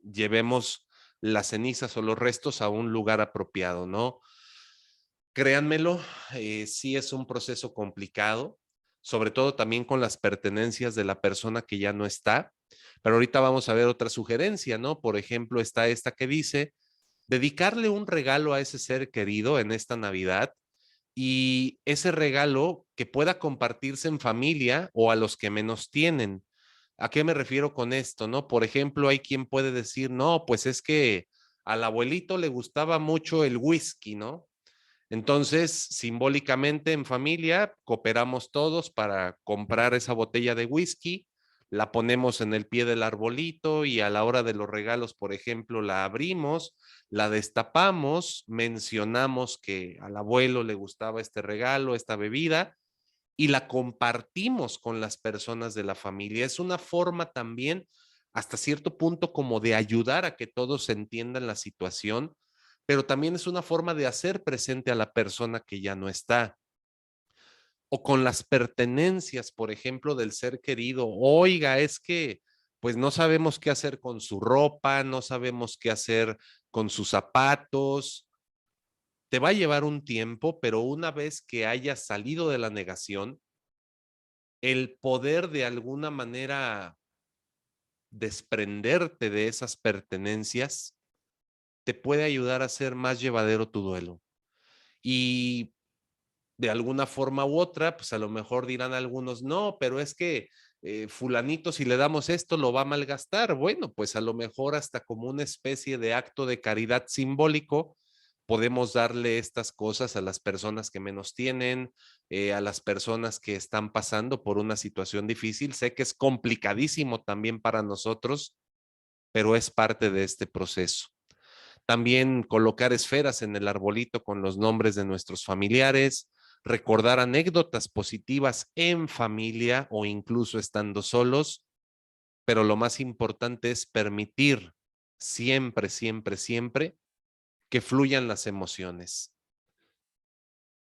llevemos las cenizas o los restos a un lugar apropiado, ¿no? Créanmelo, sí es un proceso complicado, sobre todo también con las pertenencias de la persona que ya no está, pero ahorita vamos a ver otra sugerencia, ¿no? Por ejemplo, está esta que dice, dedicarle un regalo a ese ser querido en esta Navidad y ese regalo que pueda compartirse en familia o a los que menos tienen. ¿A qué me refiero con esto, no? Por ejemplo, hay quien puede decir, no, pues es que al abuelito le gustaba mucho el whisky, ¿no? Entonces, simbólicamente en familia, cooperamos todos para comprar esa botella de whisky, la ponemos en el pie del arbolito y a la hora de los regalos, por ejemplo, la abrimos, la destapamos, mencionamos que al abuelo le gustaba este regalo, esta bebida, y la compartimos con las personas de la familia. Es una forma también, hasta cierto punto, como de ayudar a que todos entiendan la situación, pero también es una forma de hacer presente a la persona que ya no está. O con las pertenencias, por ejemplo, del ser querido. Oiga, es que pues no sabemos qué hacer con su ropa, no sabemos qué hacer con sus zapatos. Te va a llevar un tiempo, pero una vez que hayas salido de la negación, el poder de alguna manera desprenderte de esas pertenencias te puede ayudar a hacer más llevadero tu duelo. Y de alguna forma u otra, pues a lo mejor dirán algunos, no, pero es que fulanito, si le damos esto, lo va a malgastar. Bueno, pues a lo mejor hasta como una especie de acto de caridad simbólico, podemos darle estas cosas a las personas que menos tienen, a las personas que están pasando por una situación difícil. Sé que es complicadísimo también para nosotros, pero es parte de este proceso. También colocar esferas en el arbolito con los nombres de nuestros familiares, recordar anécdotas positivas en familia o incluso estando solos, pero lo más importante es permitir siempre, siempre, siempre que fluyan las emociones.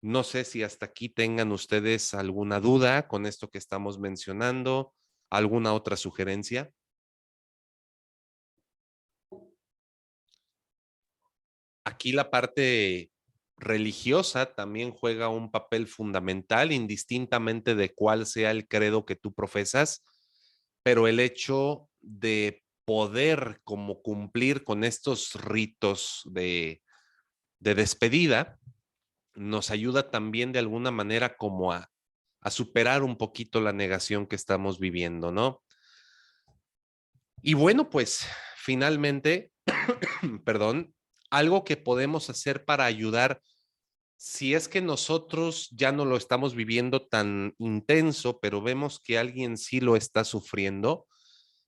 No sé si hasta aquí tengan ustedes alguna duda con esto que estamos mencionando, alguna otra sugerencia. Aquí la parte religiosa también juega un papel fundamental, indistintamente de cuál sea el credo que tú profesas, pero el hecho de poder como cumplir con estos ritos de despedida nos ayuda también de alguna manera como a superar un poquito la negación que estamos viviendo, ¿no? Y bueno, pues finalmente, perdón, algo que podemos hacer para ayudar, si es que nosotros ya no lo estamos viviendo tan intenso, pero vemos que alguien sí lo está sufriendo,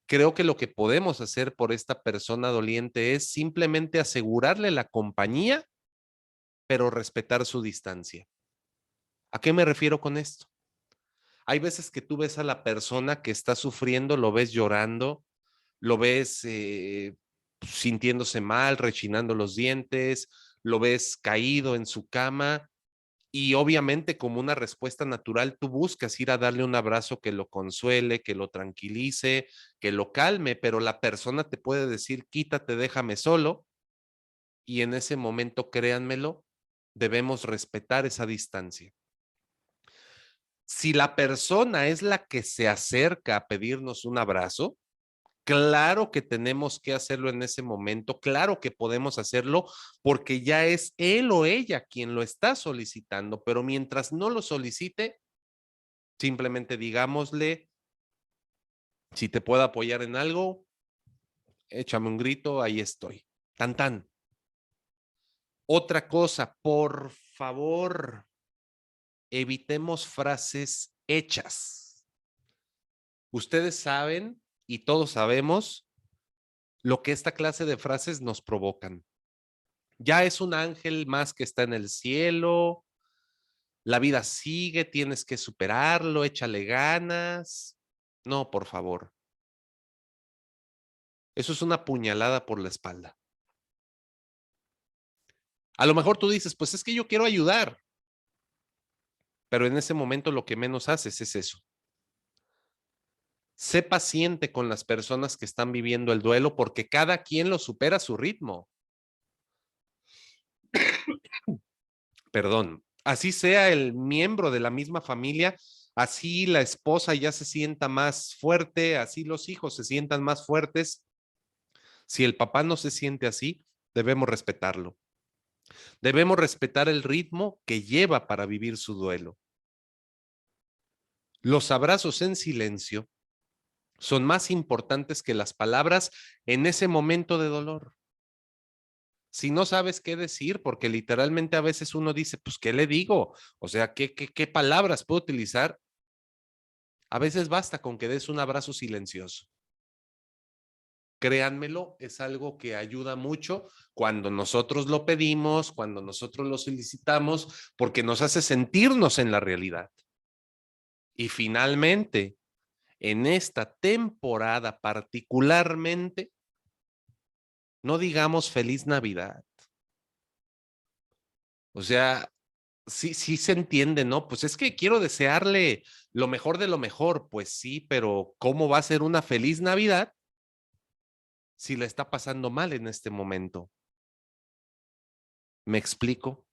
creo que lo que podemos hacer por esta persona doliente es simplemente asegurarle la compañía, pero respetar su distancia. ¿A qué me refiero con esto? Hay veces que tú ves a la persona que está sufriendo, lo ves llorando, lo ves sintiéndose mal, rechinando los dientes, lo ves caído en su cama y obviamente como una respuesta natural tú buscas ir a darle un abrazo que lo consuele, que lo tranquilice, que lo calme, pero la persona te puede decir quítate, déjame solo y en ese momento, créanmelo, debemos respetar esa distancia. Si la persona es la que se acerca a pedirnos un abrazo, claro que tenemos que hacerlo en ese momento, claro que podemos hacerlo porque ya es él o ella quien lo está solicitando, pero mientras no lo solicite, simplemente digámosle, si te puedo apoyar en algo, échame un grito, ahí estoy. Tan tan. Otra cosa, por favor, evitemos frases hechas. Ustedes saben y todos sabemos lo que esta clase de frases nos provocan. Ya es un ángel más que está en el cielo, la vida sigue, tienes que superarlo, échale ganas. No, por favor. Eso es una puñalada por la espalda. A lo mejor tú dices, pues es que yo quiero ayudar, pero en ese momento lo que menos haces es eso. Sé paciente con las personas que están viviendo el duelo porque cada quien lo supera a su ritmo. Perdón, así sea el miembro de la misma familia, así la esposa ya se sienta más fuerte, así los hijos se sientan más fuertes. Si el papá no se siente así, debemos respetarlo. Debemos respetar el ritmo que lleva para vivir su duelo. Los abrazos en silencio son más importantes que las palabras en ese momento de dolor. Si no sabes qué decir, porque literalmente a veces uno dice, pues, ¿qué le digo? O sea, ¿qué palabras puedo utilizar? A veces basta con que des un abrazo silencioso. Créanmelo, es algo que ayuda mucho cuando nosotros lo pedimos, cuando nosotros lo solicitamos, porque nos hace sentirnos en la realidad. Y finalmente, en esta temporada particularmente, no digamos feliz Navidad. O sea, sí se entiende, ¿no? Pues es que quiero desearle lo mejor de lo mejor. Pues sí, pero ¿cómo va a ser una feliz Navidad si la está pasando mal en este momento? ¿Me explico?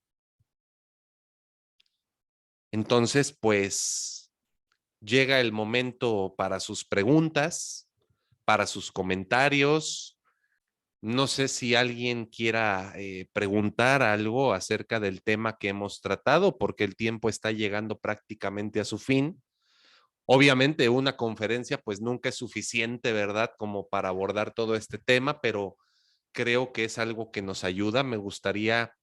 Entonces, pues llega el momento para sus preguntas, para sus comentarios. No sé si alguien quiera preguntar algo acerca del tema que hemos tratado, porque el tiempo está llegando prácticamente a su fin. Obviamente una conferencia pues nunca es suficiente, ¿verdad? Como para abordar todo este tema, pero creo que es algo que nos ayuda. Me gustaría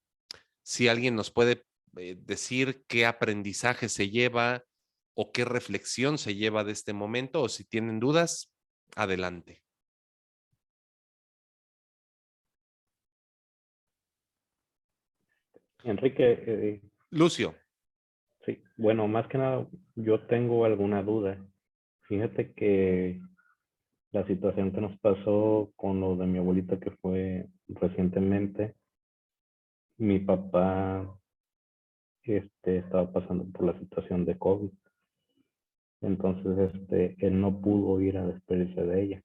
Si alguien nos puede decir qué aprendizaje se lleva o qué reflexión se lleva de este momento, o si tienen dudas, adelante. Enrique, Lucio. sí, bueno, más que nada yo tengo alguna duda. Fíjate que la situación que nos pasó con lo de mi abuelita que fue recientemente, mi papá estaba pasando por la situación de COVID. Entonces, él no pudo ir a despedirse de ella.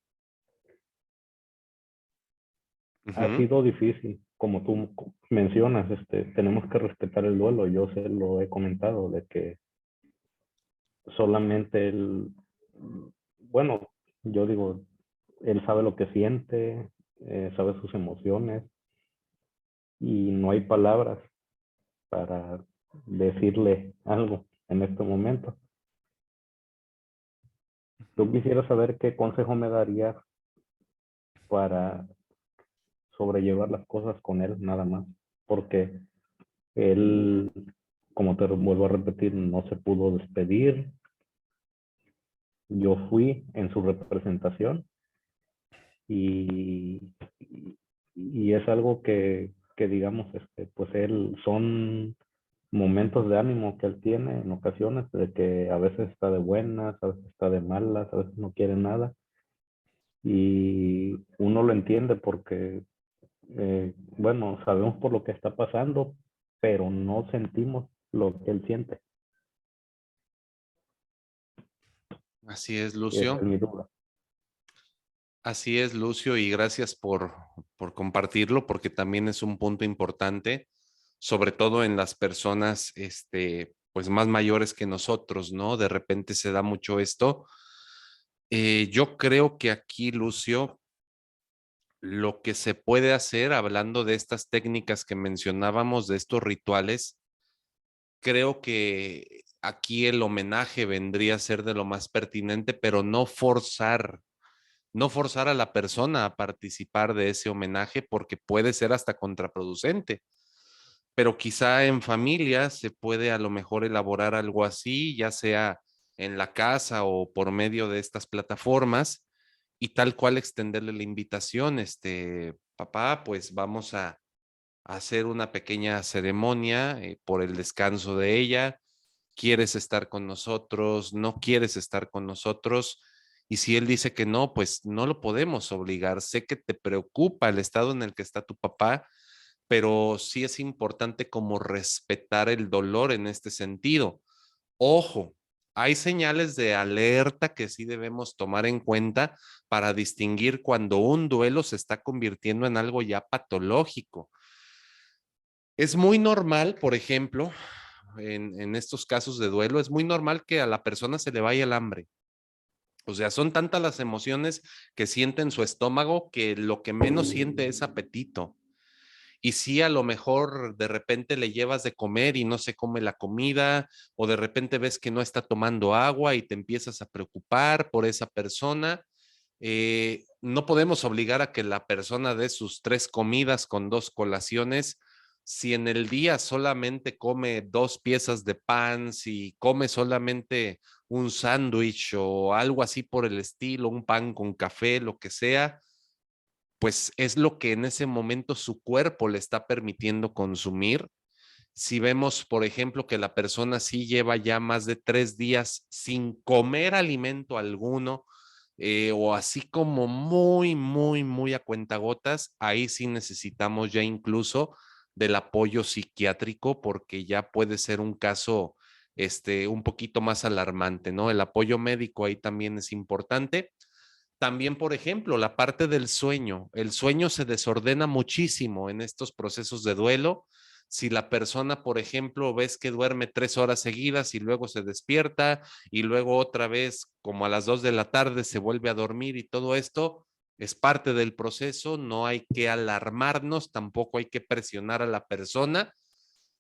Ha sido difícil, como tú mencionas, tenemos que respetar el duelo. Yo se lo he comentado de que solamente él, bueno, yo digo, él sabe lo que siente, sabe sus emociones y no hay palabras para decirle algo en este momento. Yo quisiera saber qué consejo me darías para sobrellevar las cosas con él, nada más, porque él, como te vuelvo a repetir, no se pudo despedir. Yo fui en su representación y, y es algo que digamos, pues él, son momentos de ánimo que él tiene en ocasiones, de que a veces está de buenas, a veces está de malas, a veces no quiere nada. Y uno lo entiende porque, bueno, sabemos por lo que está pasando, pero no sentimos lo que él siente. Así es, Y esa es Lucio. mi duda. Así es, Lucio, y gracias por compartirlo, porque también es un punto importante, sobre todo en las personas, pues más mayores que nosotros, ¿no? De repente se da mucho esto. Yo creo que aquí, Lucio, lo que se puede hacer, hablando de estas técnicas que mencionábamos, de estos rituales, creo que aquí el homenaje vendría a ser de lo más pertinente, pero no forzar a la persona a participar de ese homenaje porque puede ser hasta contraproducente. Pero quizá en familia se puede a lo mejor elaborar algo así, ya sea en la casa o por medio de estas plataformas, y tal cual extenderle la invitación, papá, pues vamos a hacer una pequeña ceremonia por el descanso de ella. ¿Quieres estar con nosotros? ¿No quieres estar con nosotros? Y si él dice que no, pues no lo podemos obligar. Sé que te preocupa el estado en el que está tu papá, pero sí es importante como respetar el dolor en este sentido. Ojo, hay señales de alerta que sí debemos tomar en cuenta para distinguir cuando un duelo se está convirtiendo en algo ya patológico. Es muy normal, por ejemplo, en estos casos de duelo, es muy normal que a la persona se le vaya el hambre. O sea, son tantas las emociones que siente en su estómago que lo que menos siente es apetito. Y si a lo mejor de repente le llevas de comer y no se come la comida, o de repente ves que no está tomando agua y te empiezas a preocupar por esa persona. No podemos obligar a que la persona dé sus 3 comidas con 2 colaciones. Si en el día solamente come 2 piezas de pan, si come solamente un sándwich o algo así por el estilo, un pan con café, lo que sea, pues es lo que en ese momento su cuerpo le está permitiendo consumir. Si vemos, por ejemplo, que la persona sí lleva ya más de 3 días sin comer alimento alguno, o así como muy, muy, muy a cuentagotas, ahí sí necesitamos ya incluso del apoyo psiquiátrico porque ya puede ser un caso, un poquito más alarmante, ¿no? El apoyo médico ahí también es importante. También, por ejemplo, la parte del sueño. El sueño se desordena muchísimo en estos procesos de duelo. Si la persona, por ejemplo, ves que duerme 3 horas seguidas y luego se despierta y luego otra vez, como a las 2 de la tarde, se vuelve a dormir y todo esto es parte del proceso. No hay que alarmarnos, tampoco hay que presionar a la persona,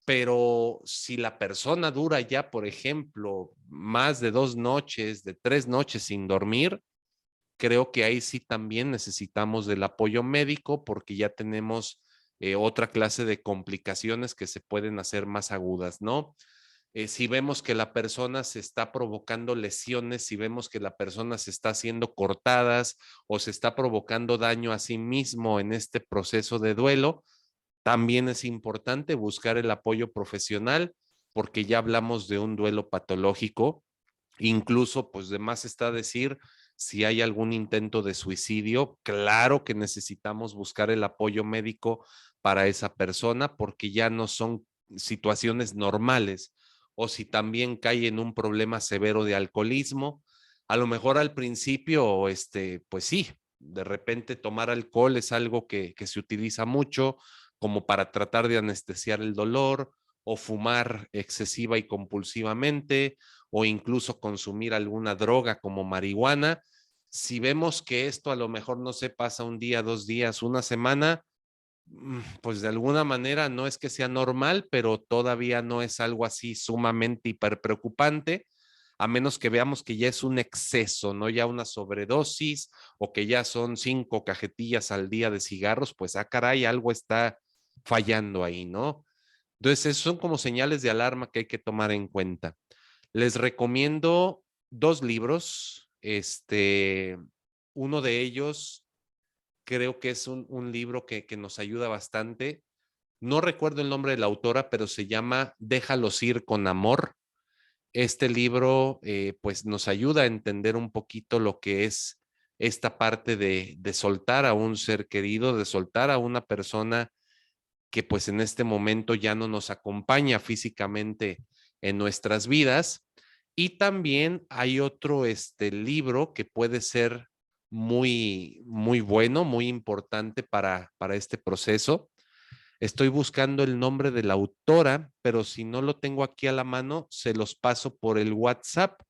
pero si la persona dura ya, por ejemplo, más de 2 noches, de 3 noches sin dormir, creo que ahí sí también necesitamos del apoyo médico porque ya tenemos otra clase de complicaciones que se pueden hacer más agudas, ¿no? Si vemos que la persona se está provocando lesiones, si vemos que la persona se está haciendo cortadas o se está provocando daño a sí mismo en este proceso de duelo, también es importante buscar el apoyo profesional porque ya hablamos de un duelo patológico. Incluso, pues de más está decir, si hay algún intento de suicidio, claro que necesitamos buscar el apoyo médico para esa persona porque ya no son situaciones normales. O si también cae en un problema severo de alcoholismo, a lo mejor al principio, pues sí, de repente tomar alcohol es algo que se utiliza mucho como para tratar de anestesiar el dolor, o fumar excesiva y compulsivamente, o incluso consumir alguna droga como marihuana. Si vemos que esto a lo mejor no se pasa un día, 2 días, una semana, pues de alguna manera no es que sea normal, pero todavía no es algo así sumamente hiper preocupante, a menos que veamos que ya es un exceso, no ya una sobredosis o que ya son 5 cajetillas al día de cigarros, pues caray, algo está fallando ahí, ¿no? Entonces, esos son como señales de alarma que hay que tomar en cuenta. Les recomiendo 2 libros. Uno de ellos creo que es un libro que nos ayuda bastante. No recuerdo el nombre de la autora, pero se llama Déjalos ir con amor. Este libro pues nos ayuda a entender un poquito lo que es esta parte de soltar a un ser querido, de soltar a una persona que pues en este momento ya no nos acompaña físicamente en nuestras vidas. Y también hay otro libro que puede ser muy, muy bueno, muy importante para este proceso. Estoy buscando el nombre de la autora, pero si no lo tengo aquí a la mano, se los paso por el WhatsApp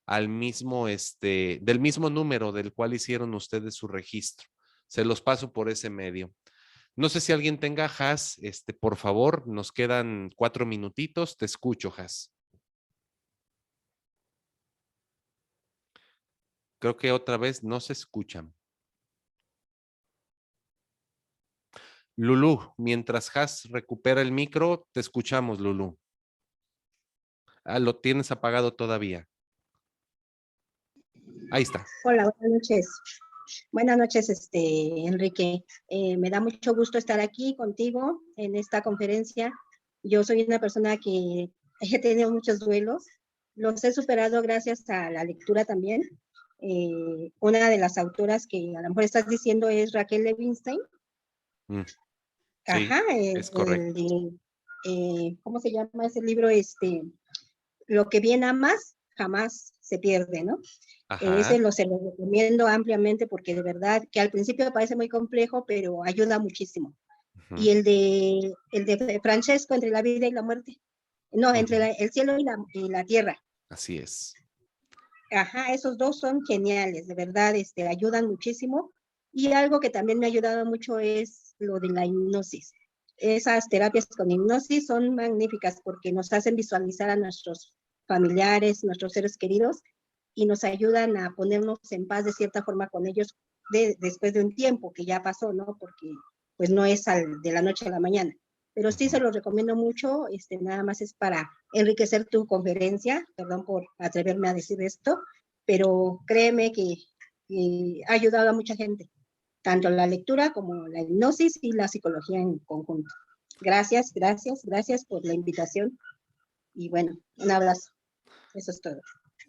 al mismo, del mismo número del cual hicieron ustedes su registro. Se los paso por ese medio. No sé si alguien tenga, Has, por favor, nos quedan 4 minutitos. Te escucho, Has. Creo que otra vez no se escuchan. Lulú, mientras Has recupera el micro, te escuchamos, Lulú. Lo tienes apagado todavía. Ahí está. Hola, buenas noches. Buenas noches, Enrique. Me da mucho gusto estar aquí contigo en esta conferencia. Yo soy una persona que he tenido muchos duelos. Los he superado gracias a la lectura también. Una de las autoras que a lo mejor estás diciendo es Raquel Levinstein. Sí, Ajá, es correcto. ¿Cómo se llama ese libro? Lo que bien amas jamás se pierde, ¿no? Se lo recomiendo ampliamente porque de verdad que al principio parece muy complejo, pero ayuda muchísimo. Y el de Francesco, entre la vida y la muerte. No, entre el cielo y la tierra. Así es. Ajá, esos dos son geniales, de verdad, ayudan muchísimo. Y algo que también me ha ayudado mucho es lo de la hipnosis. Esas terapias con hipnosis son magníficas porque nos hacen visualizar a nuestros familiares, nuestros seres queridos, y nos ayudan a ponernos en paz de cierta forma con ellos después de un tiempo que ya pasó, ¿no? Porque pues no es de la noche a la mañana. Pero sí se los recomiendo mucho, nada más es para enriquecer tu conferencia, perdón por atreverme a decir esto, pero créeme que ha ayudado a mucha gente, tanto la lectura como la hipnosis y la psicología en conjunto. Gracias, gracias, gracias por la invitación y bueno, un abrazo. Eso es todo.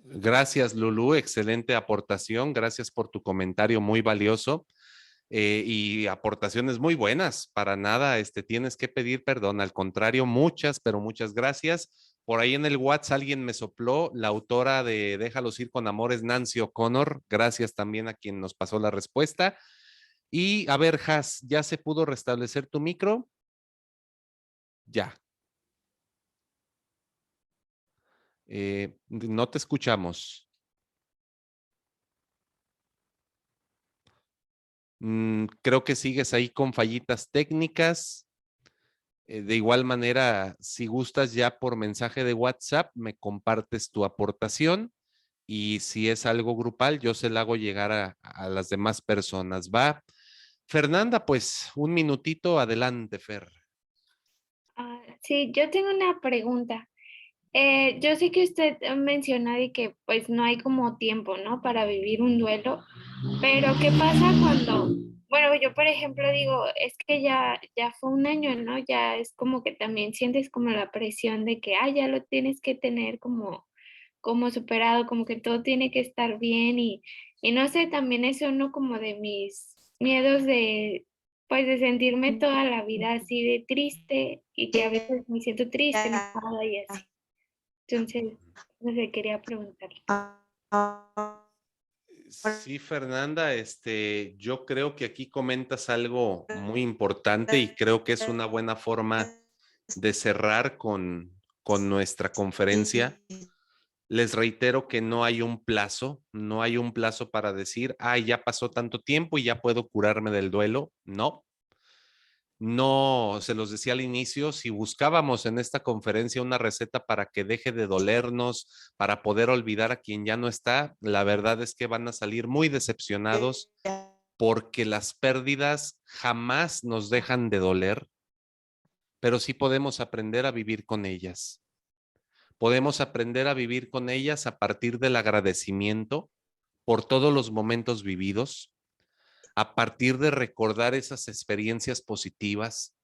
Gracias, Lulú, excelente aportación. Gracias por tu comentario muy valioso. Y aportaciones muy buenas. Para nada, tienes que pedir perdón. Al contrario, muchas, pero muchas gracias. Por ahí en el WhatsApp alguien me sopló. La autora de Déjalos ir con amor es Nancy O'Connor. Gracias también a quien nos pasó la respuesta. Y a ver, Has, ¿ya se pudo restablecer tu micro? Ya. No te escuchamos. Creo que sigues ahí con fallitas técnicas. De igual manera, si gustas ya por mensaje de WhatsApp, me compartes tu aportación y si es algo grupal, yo se la hago llegar a las demás personas. ¿Va? Fernanda, pues un minutito, adelante, Fer. Sí, yo tengo una pregunta. Yo sé que usted mencionó de que pues no hay como tiempo, ¿no? Para vivir un duelo, pero ¿qué pasa cuando, bueno, yo por ejemplo digo, es que ya fue un año, ¿no? Ya es como que también sientes como la presión de que, ya lo tienes que tener como superado, como que todo tiene que estar bien y no sé, también es uno como de mis miedos de, pues de sentirme toda la vida así de triste y que a veces me siento triste, enojada y así. Entonces, no sé, quería preguntarle. Sí, Fernanda, yo creo que aquí comentas algo muy importante y creo que es una buena forma de cerrar con nuestra conferencia. Les reitero que no hay un plazo, no hay un plazo para decir, ya pasó tanto tiempo y ya puedo curarme del duelo. No, no, se los decía al inicio, si buscábamos en esta conferencia una receta para que deje de dolernos, para poder olvidar a quien ya no está, la verdad es que van a salir muy decepcionados porque las pérdidas jamás nos dejan de doler, pero sí podemos aprender a vivir con ellas. Podemos aprender a vivir con ellas a partir del agradecimiento por todos los momentos vividos, a partir de recordar esas experiencias positivas,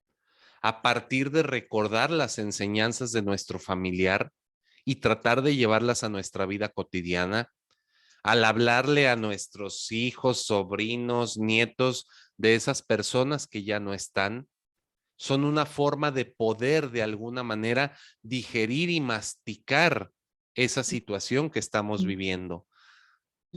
a partir de recordar las enseñanzas de nuestro familiar y tratar de llevarlas a nuestra vida cotidiana, al hablarle a nuestros hijos, sobrinos, nietos de esas personas que ya no están, son una forma de poder de alguna manera digerir y masticar esa situación que estamos viviendo.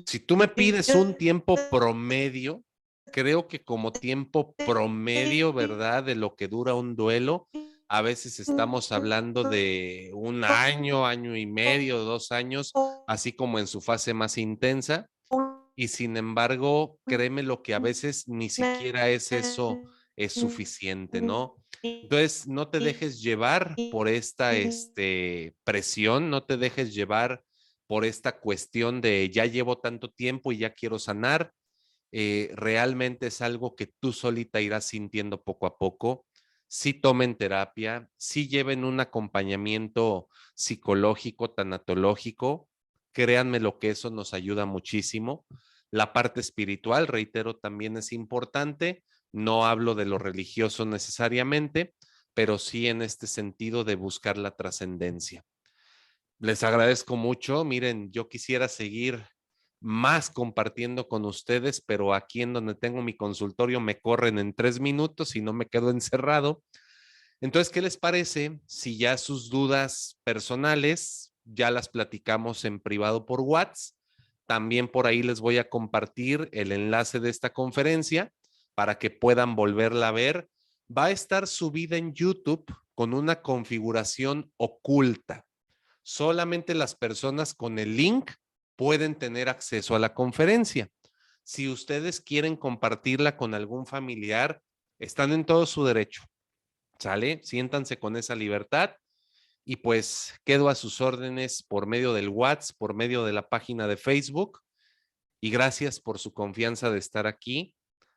Si tú me pides un tiempo promedio, creo que como tiempo promedio, ¿verdad? De lo que dura un duelo, a veces estamos hablando de un año, año y medio, 2 años, así como en su fase más intensa. Y sin embargo, créeme lo que a veces ni siquiera es eso, es suficiente, ¿no? Entonces, no te dejes llevar por esta presión, no te dejes llevar por esta cuestión de ya llevo tanto tiempo y ya quiero sanar. Realmente es algo que tú solita irás sintiendo poco a poco. Sí tomen terapia, sí lleven un acompañamiento psicológico, tanatológico. Créanme lo que eso nos ayuda muchísimo. La parte espiritual, reitero, también es importante. No hablo de lo religioso necesariamente, pero sí en este sentido de buscar la trascendencia. Les agradezco mucho. Miren, yo quisiera seguir más compartiendo con ustedes, pero aquí en donde tengo mi consultorio me corren en 3 minutos y no me quedo encerrado. Entonces, ¿qué les parece si ya sus dudas personales ya las platicamos en privado por WhatsApp? También por ahí les voy a compartir el enlace de esta conferencia para que puedan volverla a ver. Va a estar subida en YouTube con una configuración oculta. Solamente las personas con el link pueden tener acceso a la conferencia. Si ustedes quieren compartirla con algún familiar, están en todo su derecho. ¿Sale? Siéntanse con esa libertad y pues quedo a sus órdenes por medio del WhatsApp, por medio de la página de Facebook y gracias por su confianza de estar aquí,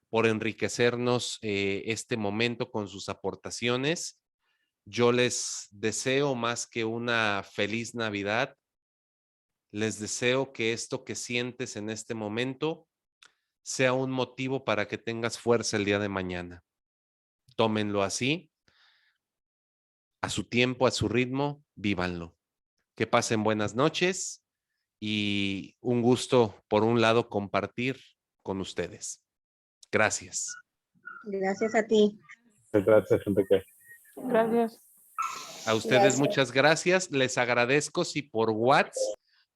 por enriquecernos este momento con sus aportaciones. Yo les deseo más que una feliz Navidad. Les deseo que esto que sientes en este momento sea un motivo para que tengas fuerza el día de mañana. Tómenlo así, a su tiempo, a su ritmo, vívanlo. Que pasen buenas noches y un gusto, por un lado, compartir con ustedes. Gracias. Gracias a ti. Gracias, Enrique. Gracias. A ustedes muchas gracias. Les agradezco si por WhatsApp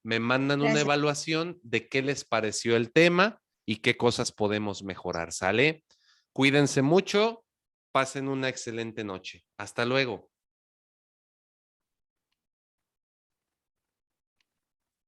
me mandan una evaluación de qué les pareció el tema y qué cosas podemos mejorar. ¿Sale? Cuídense mucho. Pasen una excelente noche. Hasta luego.